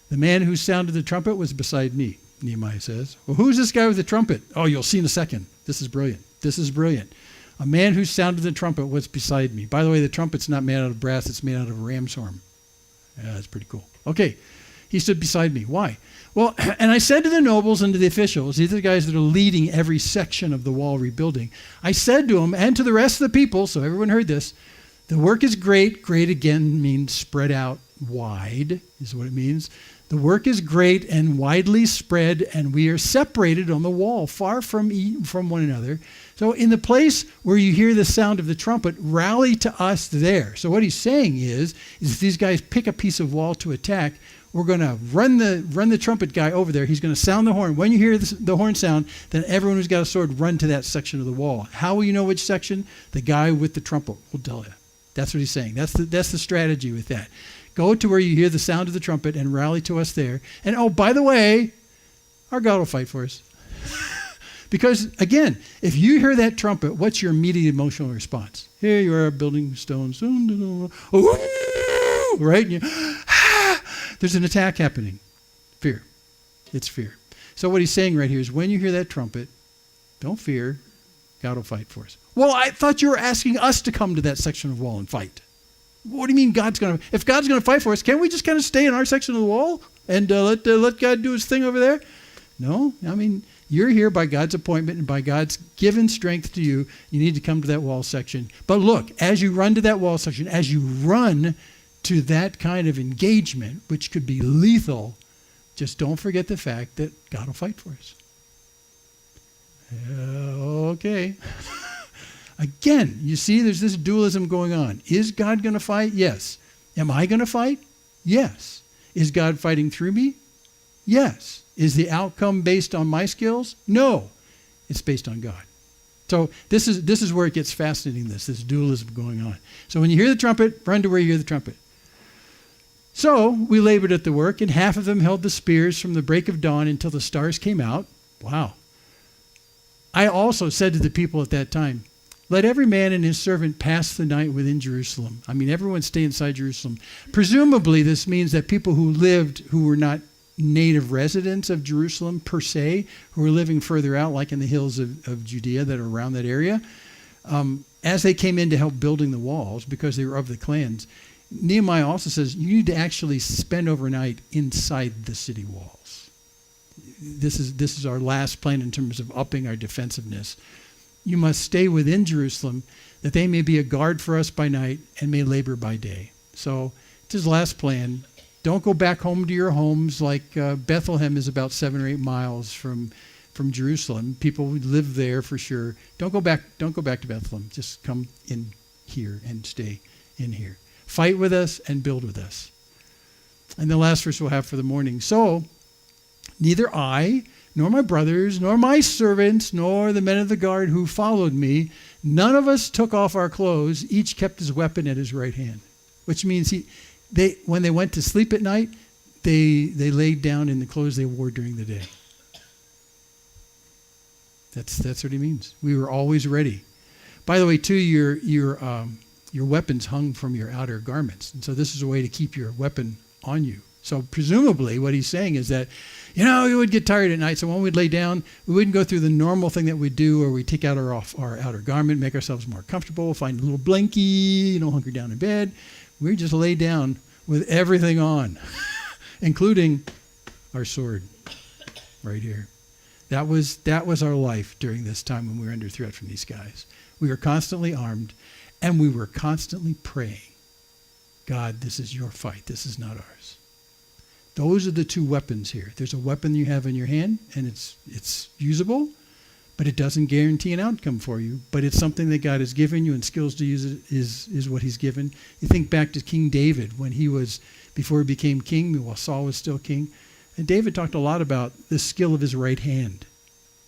The man who sounded the trumpet was beside me, Nehemiah says. Well, who's this guy with the trumpet? Oh, you'll see in a second. This is brilliant. This is brilliant. A man who sounded the trumpet was beside me. By the way, the trumpet's not made out of brass. It's made out of a ram's horn. Yeah, that's pretty cool. Okay. He stood beside me. Why? Well, and I said to the nobles and to the officials, these are the guys that are leading every section of the wall rebuilding. I said to them and to the rest of the people, so everyone heard this, the work is great. Great again means spread out, wide is what it means. The work is great and widely spread, and we are separated on the wall, far from one another. So in the place where you hear the sound of the trumpet, rally to us there. So what he's saying is if these guys pick a piece of wall to attack, we're going to run the trumpet guy over there. He's going to sound the horn. When you hear the horn sound, then everyone who's got a sword run to that section of the wall. How will you know which section? The guy with the trumpet will tell you. That's what he's saying. That's the strategy with that. Go to where you hear the sound of the trumpet and rally to us there. And oh, by the way, our God will fight for us. Because, again, if you hear that trumpet, what's your immediate emotional response? Here you are building stones. Right? And there's an attack happening. Fear. It's fear. So what he's saying right here is when you hear that trumpet, don't fear. God will fight for us. Well, I thought you were asking us to come to that section of wall and fight. What do you mean if God's going to fight for us, can't we just kind of stay in our section of the wall and let God do his thing over there? No. I mean, you're here by God's appointment and by God's given strength to you. You need to come to that wall section. But look, as you run to that wall section, as you run to that kind of engagement, which could be lethal, just don't forget the fact that God will fight for us. Okay. Again, you see there's this dualism going on. Is God going to fight? Yes. Am I going to fight? Yes. Is God fighting through me? Yes. Is the outcome based on my skills? No. It's based on God. So this is where it gets fascinating, this dualism going on. So when you hear the trumpet, run to where you hear the trumpet. So we labored at the work, and half of them held the spears from the break of dawn until the stars came out. Wow. I also said to the people at that time, let every man and his servant pass the night within Jerusalem. I mean, everyone stay inside Jerusalem. Presumably, this means that people who were not native residents of Jerusalem per se, who were living further out, like in the hills of Judea that are around that area, as they came in to help building the walls, because they were of the clans, Nehemiah also says you need to actually spend overnight inside the city walls. This is our last plan in terms of upping our defensiveness. You must stay within Jerusalem, that they may be a guard for us by night and may labor by day. So it's his last plan. Don't go back home to your homes. Like Bethlehem is about 7 or 8 miles from Jerusalem. People would live there for sure. Don't go back to Bethlehem. Just come in here and stay in here. Fight with us and build with us. And the last verse we'll have for the morning. So neither I, nor my brothers, nor my servants, nor the men of the guard who followed me, none of us took off our clothes. Each kept his weapon at his right hand. Which means when they went to sleep at night, they laid down in the clothes they wore during the day. That's what he means. We were always ready. By the way, too, your weapons hung from your outer garments. And so this is a way to keep your weapon on you. So presumably what he's saying is that, we would get tired at night, so when we'd lay down, we wouldn't go through the normal thing that we do where we take out our outer garment, make ourselves more comfortable, find a little blankie, hunker down in bed. We just lay down with everything on, including our sword right here. That was our life during this time when we were under threat from these guys. We were constantly armed, and we were constantly praying, God, this is your fight. This is not ours. Those are the two weapons here. There's a weapon you have in your hand, and it's usable, but it doesn't guarantee an outcome for you. But it's something that God has given you, and skills to use it is what he's given. You think back to King David before he became king, while Saul was still king. And David talked a lot about the skill of his right hand.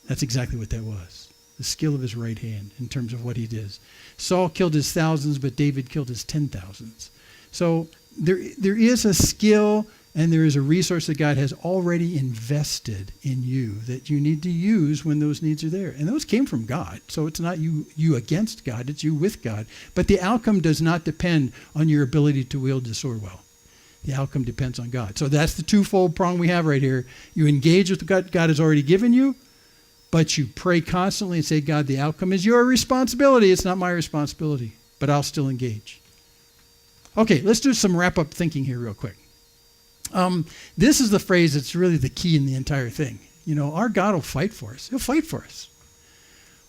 That's exactly what that was. The skill of his right hand in terms of what he did. Saul killed his thousands, but David killed his 10,000s. So there is a skill and there is a resource that God has already invested in you that you need to use when those needs are there. And those came from God. So it's not you against God, it's you with God. But the outcome does not depend on your ability to wield the sword well. The outcome depends on God. So that's the twofold prong we have right here. You engage with what God has already given you, but you pray constantly and say, God, the outcome is your responsibility. It's not my responsibility, but I'll still engage. Okay, let's do some wrap-up thinking here real quick. This is the phrase that's really the key in the entire thing. Our God will fight for us. He'll fight for us.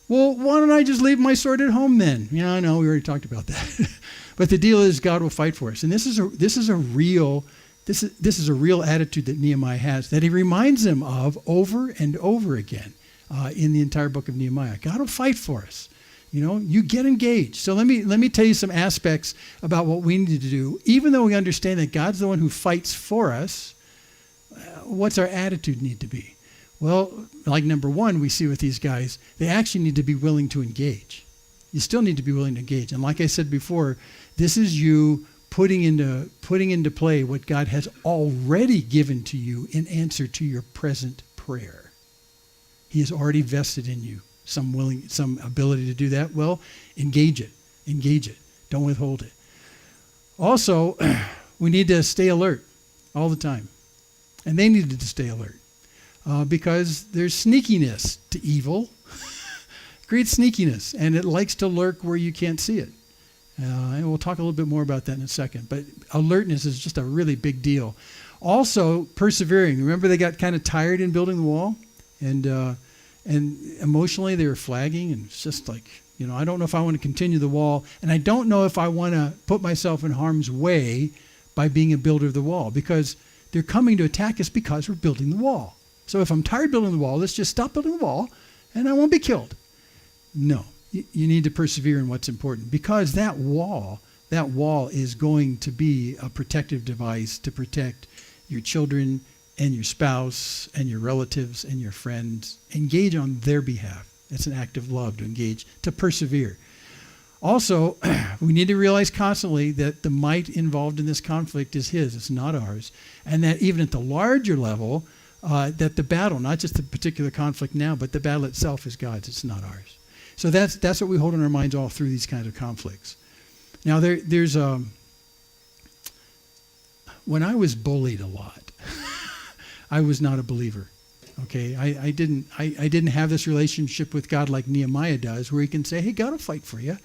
Well, why don't I just leave my sword at home then? Yeah, I know, we already talked about that. But the deal is God will fight for us. And this is a real attitude that Nehemiah has that he reminds them of over and over again in the entire book of Nehemiah. God will fight for us. You get engaged. So let me tell you some aspects about what we need to do. Even though we understand that God's the one who fights for us, what's our attitude need to be? Well, like number one, we see with these guys, they actually need to be willing to engage. You still need to be willing to engage. And like I said before, this is you putting into play what God has already given to you in answer to your present prayer. He has already vested in you some ability to do that. Well, engage it. Don't withhold it. Also, we need to stay alert all the time. And they needed to stay alert because there's sneakiness to evil. Great sneakiness, and it likes to lurk where you can't see it. And we'll talk a little bit more about that in a second. But alertness is just a really big deal. Also, persevering. Remember, they got kind of tired in building the wall, and emotionally they were flagging, and it's just like, I don't know if I want to continue the wall, and I don't know if I want to put myself in harm's way by being a builder of the wall, because they're coming to attack us because we're building the wall. So if I'm tired building the wall, let's just stop building the wall, and I won't be killed. No, you need to persevere in what's important, because that wall is going to be a protective device to protect your children and your spouse and your relatives and your friends. Engage on their behalf. It's an act of love to engage, to persevere. Also, we need to realize constantly that the might involved in this conflict is his, it's not ours. And that even at the larger level, that the battle, not just the particular conflict now, but the battle itself is God's, it's not ours. So that's what we hold in our minds all through these kinds of conflicts. Now, there's when I was bullied a lot, I was not a believer. Okay, I didn't have this relationship with God like Nehemiah does, where he can say, "Hey, God will fight for you."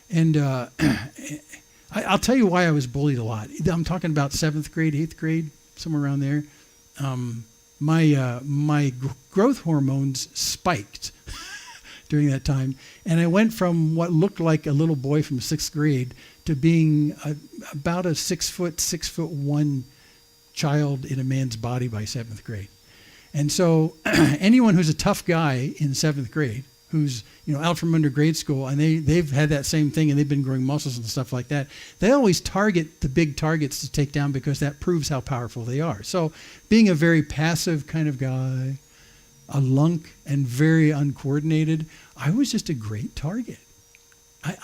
And I'll tell you why I was bullied a lot. I'm talking about 7th grade, 8th grade, somewhere around there. My growth hormones spiked during that time, and I went from what looked like a little boy from 6th grade to being about a 6'1" child in a man's body by 7th grade. And so anyone who's a tough guy in 7th grade, who's out from under grade school, and they've had that same thing, and they've been growing muscles and stuff like that, they always target the big targets to take down because that proves how powerful they are. So being a very passive kind of guy, a lunk, and very uncoordinated, I was just a great target.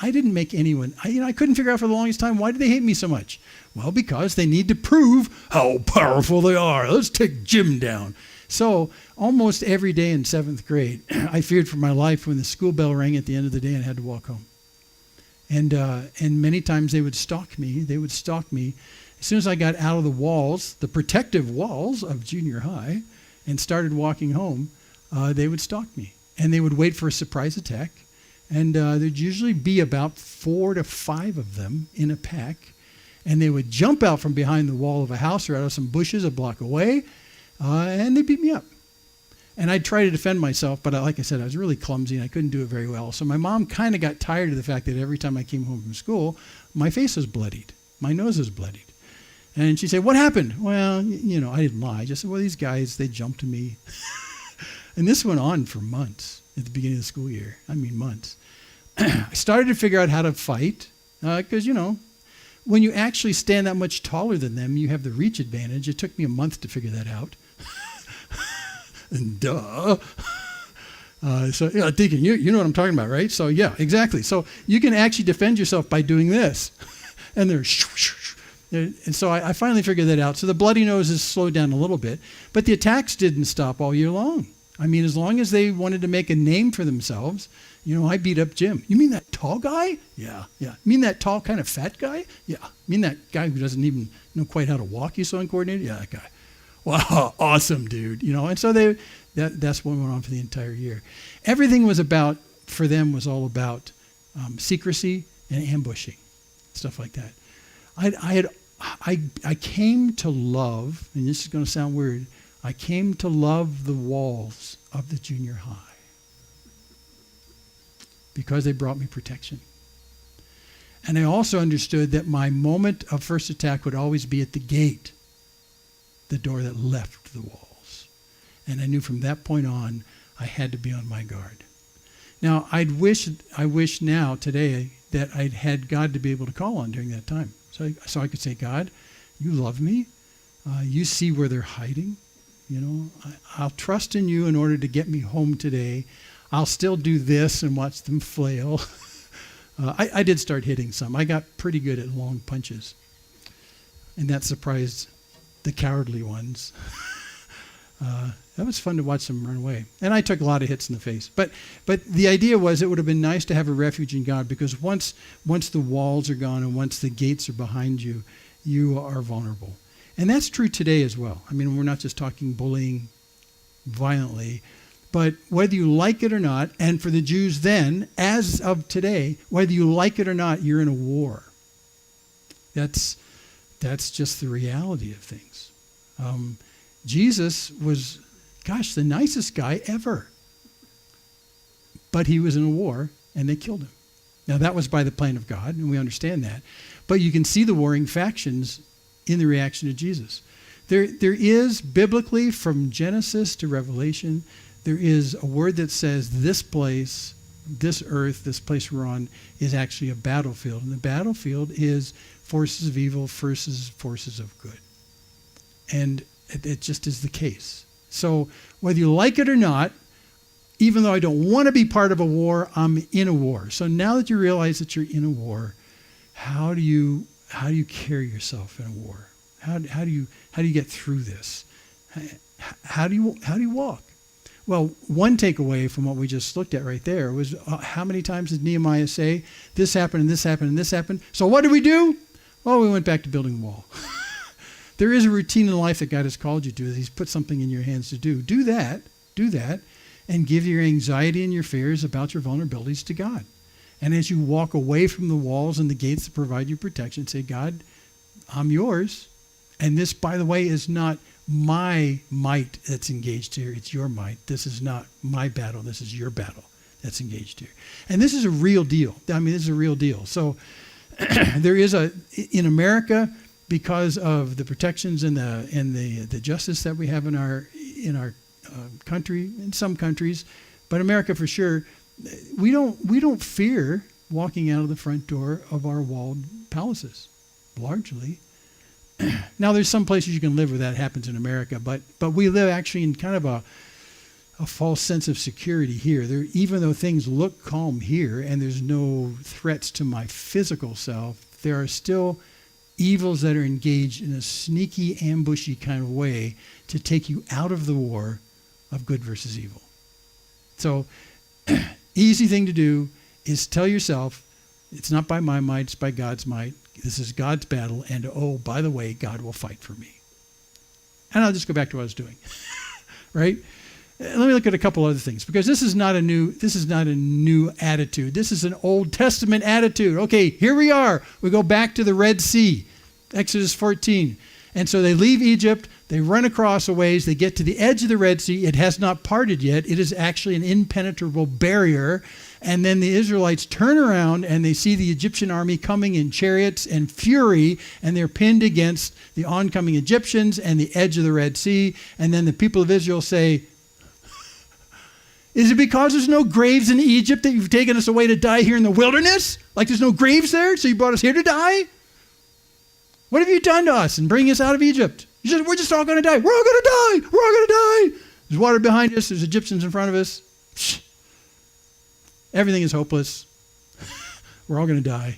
I didn't make anyone, I couldn't figure out for the longest time, why do they hate me so much? Well, because they need to prove how powerful they are. Let's take Jim down. So almost every day in 7th grade, I feared for my life when the school bell rang at the end of the day and I had to walk home. And many times they would stalk me. As soon as I got out of the walls, the protective walls of junior high, and started walking home, they would stalk me. And they would wait for a surprise attack. And there'd usually be about 4 to 5 of them in a pack. And they would jump out from behind the wall of a house or out of some bushes a block away, and they beat me up. And I'd try to defend myself, but like I said, I was really clumsy and I couldn't do it very well. So my mom kind of got tired of the fact that every time I came home from school, my face was bloodied. My nose was bloodied. And she'd say, "What happened?" Well, I didn't lie. I just said, "Well, these guys, they jumped me." And this went on for months at the beginning of the school year. I mean, months. I started to figure out how to fight because, when you actually stand that much taller than them, you have the reach advantage. It took me a month to figure that out. And so, Deacon, you know what I'm talking about, right? So, yeah, exactly. So you can actually defend yourself by doing this. And they're and so I finally figured that out. So the bloody noses slowed down a little bit, but the attacks didn't stop all year long. I mean, as long as they wanted to make a name for themselves, I beat up Jim. You mean that tall guy? Yeah. You mean that tall kind of fat guy? Yeah. You mean that guy who doesn't even know quite how to walk? He's so uncoordinated? Yeah, that guy. Wow, awesome, dude. And so that's what went on for the entire year. Everything was for them was all about secrecy and ambushing, stuff like that. I came to love, and this is going to sound weird, I came to love the walls of the junior high. because they brought me protection. And I also understood that my moment of first attack would always be at the gate, the door that left the walls. And I knew from that point on, I had to be on my guard. Now, I wish now, today, that I'd had God to be able to call on during that time. So I could say, God, you love me. You see where they're hiding. You know, I'll trust in you in order to get me home today. I'll still do this and watch them flail. I did start hitting some. I got pretty good at long punches. And that surprised the cowardly ones. That was fun to watch them run away. And I took a lot of hits in the face. But the idea was it would have been nice to have a refuge in God, because once the walls are gone and once the gates are behind you, you are vulnerable. And that's true today as well. I mean, we're not just talking bullying violently, but whether you like it or not, and for the Jews then, as of today, whether you like it or not, you're in a war. That's just the reality of things. Jesus was, the nicest guy ever. But he was in a war, and they killed him. Now, that was by the plan of God, and we understand that. But you can see the warring factions in the reaction to Jesus. There is, biblically, from Genesis to Revelation, there is a word that says this place, this earth, this place we're on, is actually a battlefield. And the battlefield is forces of evil versus forces of good. And it just is the case. So whether you like it or not, even though I don't want to be part of a war, I'm in a war. So now that you realize that you're in a war, how do you carry yourself in a war? How do you get through this? How do you walk? Well, one takeaway from what we just looked at right there was how many times did Nehemiah say, this happened and this happened and this happened? So what did we do? Well, we went back to building the wall. There is a routine in life that God has called you to. He's put something in your hands to do. Do that, and give your anxiety and your fears about your vulnerabilities to God. And as you walk away from the walls and the gates that provide you protection, say, God, I'm yours. And this, by the way, is not my might that's engaged here. It's your might. This is not my battle. This is your battle that's engaged here. And this is a real deal. I mean, this is a real deal. So there is in America, because of the protections and the justice that we have in our country, in some countries, but America for sure, we don't fear walking out of the front door of our walled palaces, largely. Now, there's some places you can live where that happens in America, but we live actually in kind of a false sense of security here. Even though things look calm here and there's no threats to my physical self, there are still evils that are engaged in a sneaky, ambushy kind of way to take you out of the war of good versus evil. So, easy thing to do is tell yourself, it's not by my might, it's by God's might. This is God's battle, and oh, by the way, God will fight for me. And I'll just go back to what I was doing, right? Let me look at a couple other things, because this is not a new attitude. This is an Old Testament attitude. Okay, here we are. We go back to the Red Sea, Exodus 14. And so they leave Egypt, they run across a ways, they get to the edge of the Red Sea. It has not parted yet. It is actually an impenetrable barrier. And then the Israelites turn around and they see the Egyptian army coming in chariots and fury, and they're pinned against the oncoming Egyptians and the edge of the Red Sea. And then the people of Israel say, is it because there's no graves in Egypt that you've taken us away to die here in the wilderness? Like there's no graves there, so you brought us here to die? What have you done to us in bringing us out of Egypt? We're just all going to die. We're all going to die. We're all going to die. There's water behind us. There's Egyptians in front of us. Everything is hopeless. We're all going to die.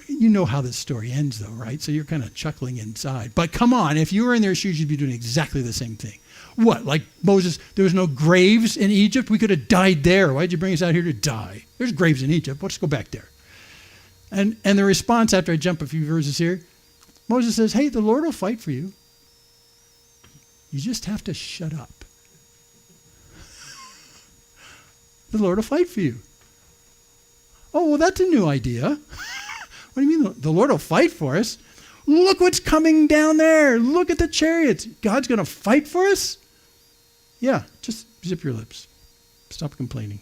You know how this story ends, though, right? So you're kind of chuckling inside. But come on, if you were in their shoes, you'd be doing exactly the same thing. What, like Moses, there was no graves in Egypt? We could have died there. Why'd you bring us out here to die? There's graves in Egypt. Let's go back there. And the response, after I jump a few verses here, Moses says, hey, the Lord will fight for you. You just have to shut up. The Lord will fight for you. Oh, well, that's a new idea. What do you mean the Lord will fight for us? Look what's coming down there. Look at the chariots. God's going to fight for us? Yeah, just zip your lips. Stop complaining.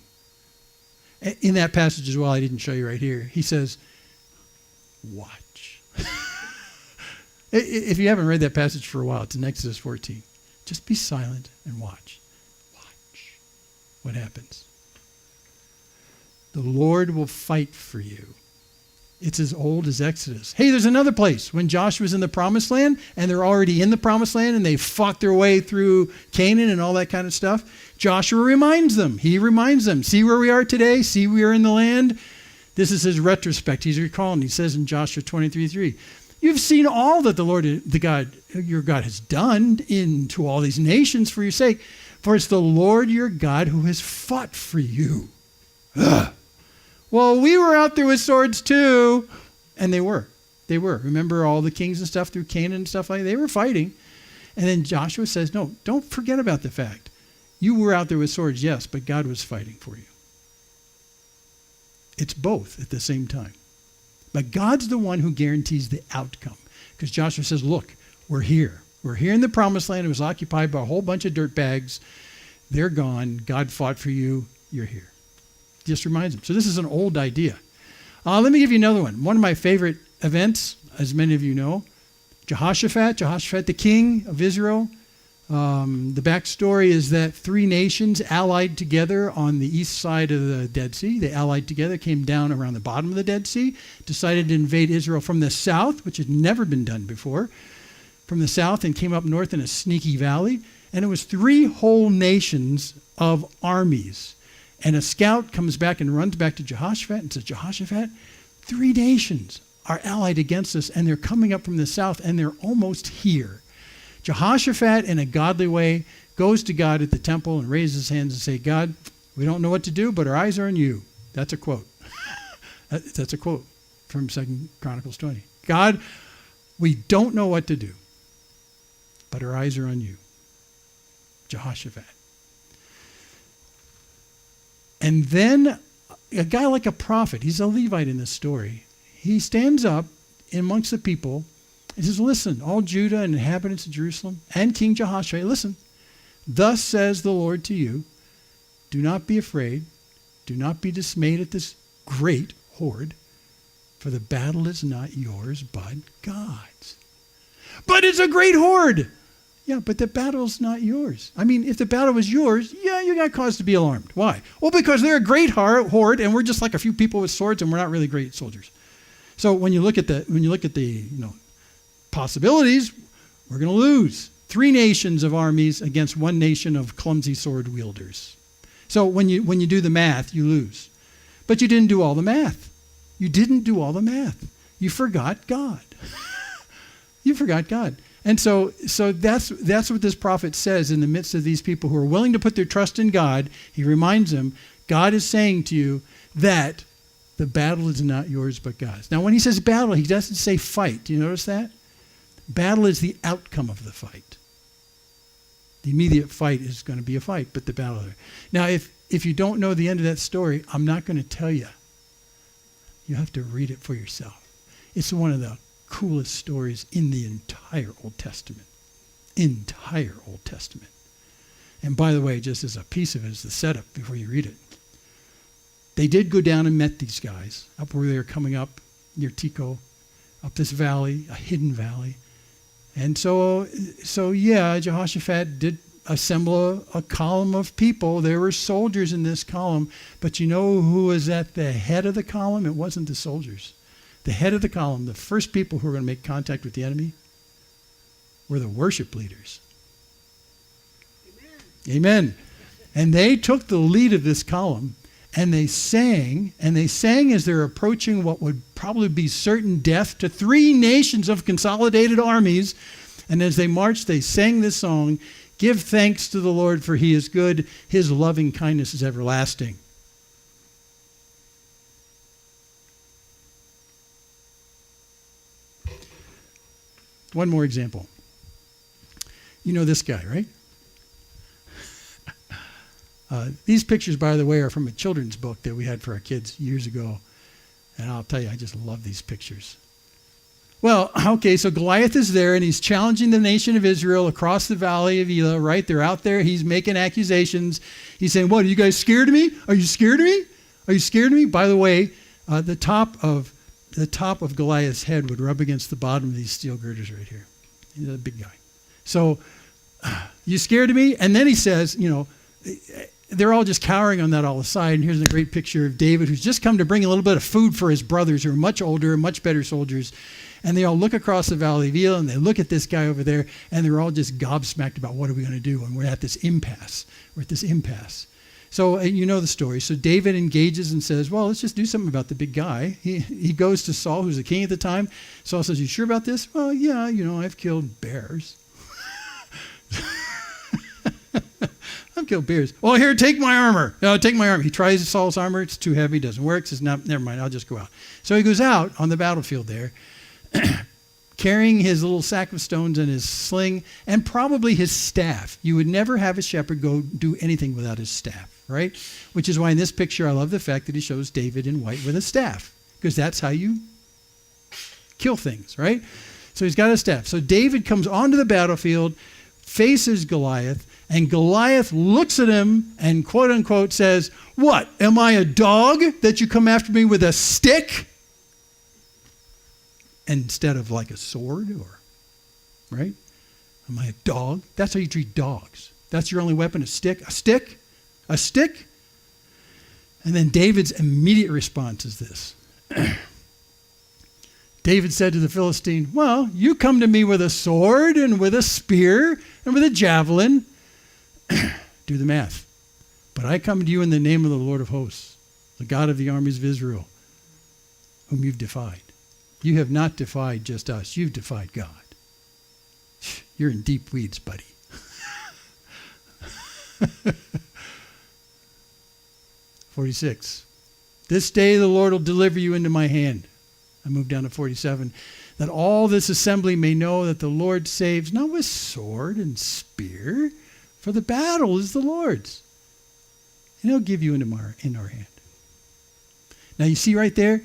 In that passage as well, I didn't show you right here. He says, watch. If you haven't read that passage for a while, it's in Exodus 14. Just be silent and watch. Watch what happens. The Lord will fight for you. It's as old as Exodus. Hey, there's another place when Joshua's in the promised land and they're already in the promised land and they fought their way through Canaan and all that kind of stuff. Joshua reminds them. He reminds them. See where we are today? See we are in the land? This is his retrospect. He's recalling. He says in Joshua 23:3, you've seen all that the Lord, your God has done into all these nations for your sake. For it's the Lord your God who has fought for you. Ugh. Well, we were out there with swords too. And they were. They were. Remember all the kings and stuff through Canaan and stuff like that? They were fighting. And then Joshua says, no, don't forget about the fact. You were out there with swords, yes, but God was fighting for you. It's both at the same time. But God's the one who guarantees the outcome. Because Joshua says, look, we're here. We're here in the promised land. It was occupied by a whole bunch of dirtbags. They're gone. God fought for you. You're here. Just reminds them. So this is an old idea. Let me give you another one. One of my favorite events, as many of you know, Jehoshaphat, the king of Israel. The backstory is that three nations allied together on the east side of the Dead Sea. They allied together, came down around the bottom of the Dead Sea, decided to invade Israel from the south, which had never been done before, from the south, and came up north in a sneaky valley. And it was three whole nations of armies. And a scout comes back and runs back to Jehoshaphat and says, Jehoshaphat, three nations are allied against us, and they're coming up from the south, and they're almost here. Jehoshaphat, in a godly way, goes to God at the temple and raises his hands and says, God, we don't know what to do, but our eyes are on you. That's a quote. That's a quote from 2 Chronicles 20. God, we don't know what to do, but our eyes are on you. Jehoshaphat. And then a guy like a prophet, he's a Levite in this story, he stands up amongst the people and says, listen, all Judah and inhabitants of Jerusalem and King Jehoshaphat, listen, thus says the Lord to you, do not be afraid, do not be dismayed at this great horde, for the battle is not yours, but God's. But it's a great horde. Yeah, but the battle's not yours. I mean, if the battle was yours, yeah, you got cause to be alarmed. Why? Well, because they're a great horde, and we're just like a few people with swords, and we're not really great soldiers. So when you look at the possibilities, we're going to lose. Three nations of armies against one nation of clumsy sword wielders. So when you do the math, you lose. But you didn't do all the math. You didn't do all the math. You forgot God. You forgot God. And so that's what this prophet says in the midst of these people who are willing to put their trust in God. He reminds them, God is saying to you that the battle is not yours but God's. Now when he says battle, he doesn't say fight. Do you notice that? Battle is the outcome of the fight. The immediate fight is going to be a fight, but the battle. Now if you don't know the end of that story, I'm not going to tell you. You have to read it for yourself. It's one of the coolest stories in the entire Old Testament. Entire Old Testament. And by the way, just as a piece of it, as the setup before you read it, they did go down and met these guys up where they were coming up near Tico, up this valley, a hidden valley. And so yeah, Jehoshaphat did assemble a column of people. There were soldiers in this column, but you know who was at the head of the column? It wasn't the soldiers. The head of the column, the first people who were going to make contact with the enemy, were the worship leaders. Amen. Amen. And they took the lead of this column, and they sang as they're approaching what would probably be certain death to three nations of consolidated armies. And as they marched, they sang this song, "Give thanks to the Lord, for he is good. His loving kindness is everlasting." One more example. You know this guy, right? These pictures, by the way, are from a children's book that we had for our kids years ago. And I'll tell you, I just love these pictures. Well, okay, so Goliath is there, and he's challenging the nation of Israel across the valley of Elah, right? They're out there. He's making accusations. He's saying, what, are you guys scared of me? Are you scared of me? Are you scared of me? By the way, the top of Goliath's head would rub against the bottom of these steel girders right here. He's a big guy. So, you scared of me? And then he says, they're all just cowering on that all aside. And here's a great picture of David, who's just come to bring a little bit of food for his brothers who are much older, much better soldiers. And they all look across the Valley of Elah, and they look at this guy over there, and they're all just gobsmacked about what are we going to do? And we're at this impasse. So you know the story. So David engages and says, well, let's just do something about the big guy. He goes to Saul, who's the king at the time. Saul says, you sure about this? Well, yeah, I've killed bears. I've killed bears. Well, here, take my armor. No, take my armor. He tries Saul's armor. It's too heavy. Doesn't work. Says, no, never mind. I'll just go out. So he goes out on the battlefield there, carrying his little sack of stones and his sling and probably his staff. You would never have a shepherd go do anything without his staff, right? Which is why in this picture, I love the fact that he shows David in white with a staff, because that's how you kill things, right? So he's got a staff. So David comes onto the battlefield, faces Goliath, and Goliath looks at him and quote unquote says, what, am I a dog that you come after me with a stick? Instead of like a sword, or, right? Am I a dog? That's how you treat dogs. That's your only weapon, a stick? A stick? A stick? And then David's immediate response is this. David said to the Philistine, well, you come to me with a sword and with a spear and with a javelin. Do the math. But I come to you in the name of the Lord of hosts, the God of the armies of Israel, whom you've defied. You have not defied just us. You've defied God. You're in deep weeds, buddy. 46. This day the Lord will deliver you into my hand. I move down to 47. That all this assembly may know that the Lord saves, not with sword and spear, for the battle is the Lord's. And he'll give you into our hand. Now you see right there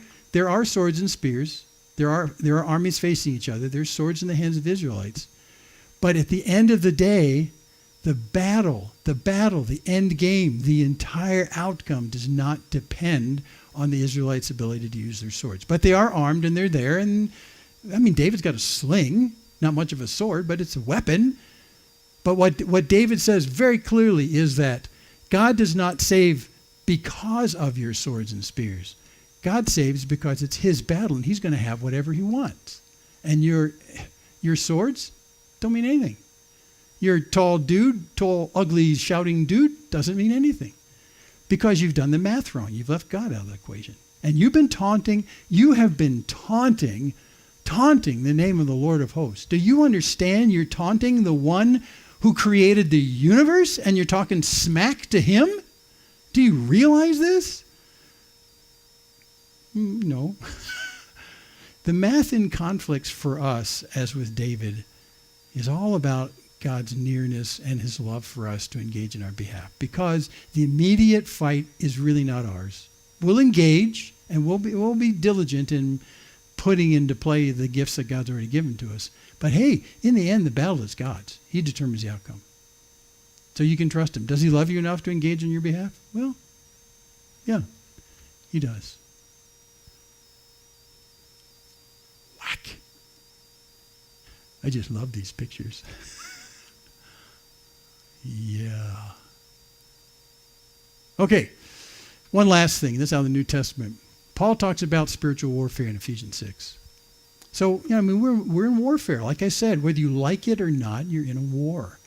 are swords and spears. There are armies facing each other. There's swords in the hands of Israelites. But at the end of the day, the battle, the end game, the entire outcome does not depend on the Israelites' ability to use their swords. But they are armed and they're there. And I mean, David's got a sling, not much of a sword, but it's a weapon. But what David says very clearly is that God does not save because of your swords and spears. God saves because it's his battle and he's going to have whatever he wants. And your swords don't mean anything. Your tall, ugly, shouting dude doesn't mean anything. Because you've done the math wrong. You've left God out of the equation. And you have been taunting the name of the Lord of hosts. Do you understand you're taunting the one who created the universe and you're talking smack to him? Do you realize this? No. The math in conflicts for us, as with David, is all about God's nearness and his love for us to engage in our behalf. Because the immediate fight is really not ours. We'll engage and we'll be diligent in putting into play the gifts that God's already given to us. But hey, in the end, the battle is God's. He determines the outcome. So you can trust him. Does he love you enough to engage on your behalf? Well, yeah, he does. Whack. I just love these pictures. Yeah. Okay, one last thing. This is out of the New Testament. Paul talks about spiritual warfare in Ephesians 6. So, we're in warfare. Like I said, whether you like it or not, you're in a war.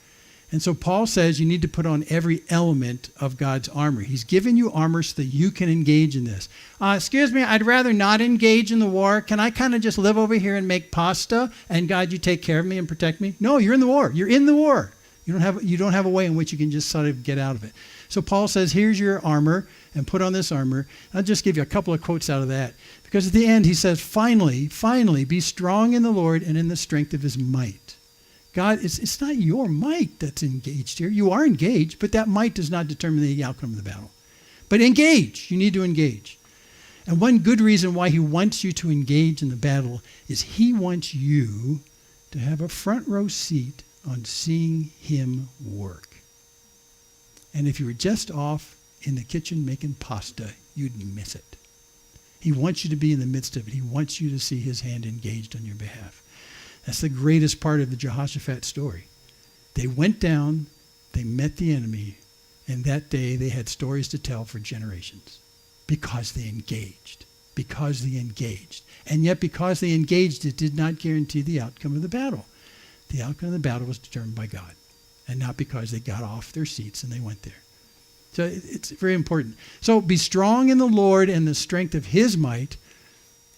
And so Paul says you need to put on every element of God's armor. He's given you armor so that you can engage in this. Excuse me, I'd rather not engage in the war. Can I kind of just live over here and make pasta and God, you take care of me and protect me? No, you're in the war. You're in the war. You don't have a way in which you can just sort of get out of it. So Paul says, here's your armor and put on this armor. I'll just give you a couple of quotes out of that. Because at the end he says, finally, be strong in the Lord and in the strength of his might. God, it's not your might that's engaged here. You are engaged, but that might does not determine the outcome of the battle. But engage. You need to engage. And one good reason why he wants you to engage in the battle is he wants you to have a front row seat on seeing him work. And if you were just off in the kitchen making pasta, you'd miss it. He wants you to be in the midst of it. He wants you to see his hand engaged on your behalf. That's the greatest part of the Jehoshaphat story. They went down, they met the enemy, and that day they had stories to tell for generations because they engaged. Because they engaged. And yet because they engaged, it did not guarantee the outcome of the battle. The outcome of the battle was determined by God, and not because they got off their seats and they went there. So it's very important. So be strong in the Lord and the strength of his might,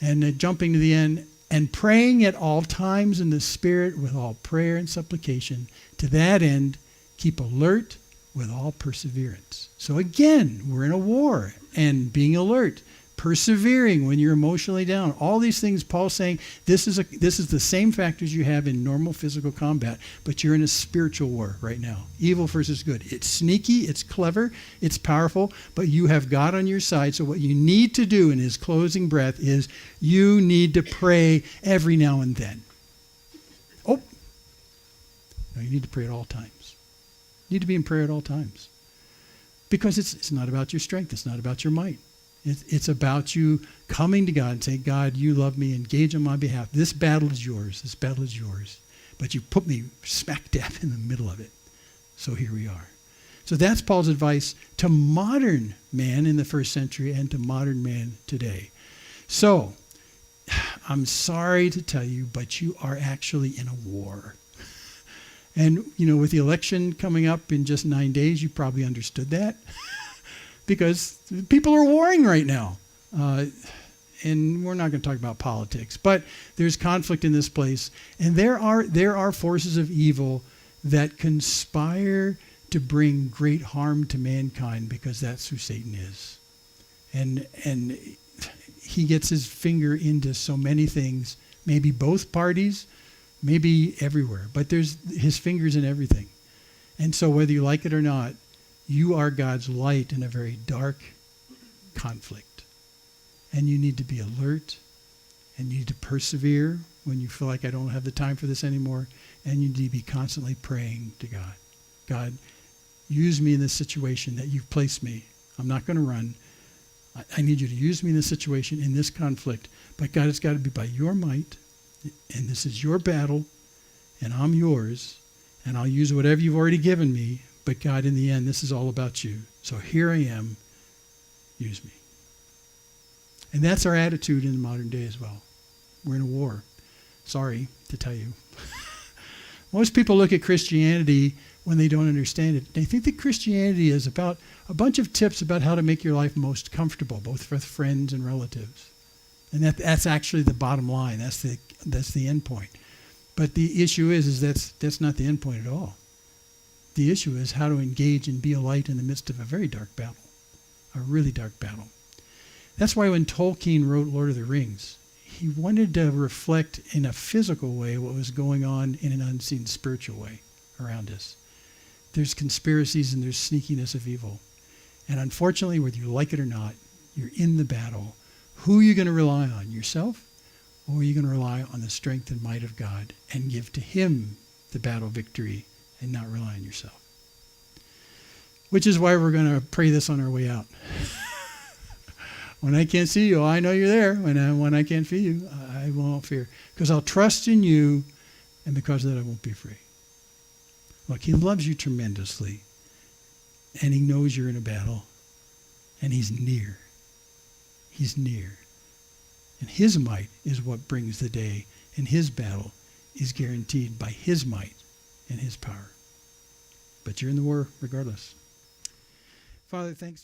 and jumping to the end, and praying at all times in the Spirit with all prayer and supplication. To that end, keep alert with all perseverance. So again, we're in a war, and being alert, persevering when you're emotionally down. All these things, Paul's saying, this is the same factors you have in normal physical combat, but you're in a spiritual war right now. Evil versus good. It's sneaky, it's clever, it's powerful, but you have God on your side. So what you need to do in his closing breath is you need to pray every now and then. Oh, no, you need to pray at all times. You need to be in prayer at all times. Because it's not about your strength, it's not about your might. It's about you coming to God and saying, God, you love me, engage on my behalf. This battle is yours. This battle is yours. But you put me smack dab in the middle of it. So here we are. So that's Paul's advice to modern man in the first century and to modern man today. So I'm sorry to tell you, but you are actually in a war. And, with the election coming up in just 9 days, you probably understood that. Because people are warring right now. And we're not going to talk about politics, but there's conflict in this place. And there are forces of evil that conspire to bring great harm to mankind because that's who Satan is. And he gets his finger into so many things, maybe both parties, maybe everywhere. But there's his fingers in everything. And so whether you like it or not, you are God's light in a very dark conflict. And you need to be alert, and you need to persevere when you feel like I don't have the time for this anymore, and you need to be constantly praying to God. God, use me in this situation that you've placed me. I'm not going to run. I need you to use me in this situation, in this conflict. But God, it's got to be by your might, and this is your battle, and I'm yours, and I'll use whatever you've already given me. But God, in the end, this is all about you. So here I am. Use me. And that's our attitude in the modern day as well. We're in a war. Sorry to tell you. Most people look at Christianity when they don't understand it. They think that Christianity is about a bunch of tips about how to make your life most comfortable, both for friends and relatives. And that's actually the bottom line. That's the end point. But the issue is that's not the end point at all. The issue is how to engage and be a light in the midst of a very dark battle, a really dark battle. That's why when Tolkien wrote Lord of the Rings, he wanted to reflect in a physical way what was going on in an unseen spiritual way around us. There's conspiracies and there's sneakiness of evil. And unfortunately, whether you like it or not, you're in the battle. Who are you going to rely on, yourself? Or are you going to rely on the strength and might of God and give to him the battle victory and not rely on yourself? Which is why we're going to pray this on our way out. When I can't see you, I know you're there. When I can't feel you, I won't fear. Because I'll trust in you, and because of that, I won't be afraid. Look, he loves you tremendously, and he knows you're in a battle, and he's near. He's near. And his might is what brings the day, and his battle is guaranteed by his might and his power. But you're in the war regardless. Father, thanks.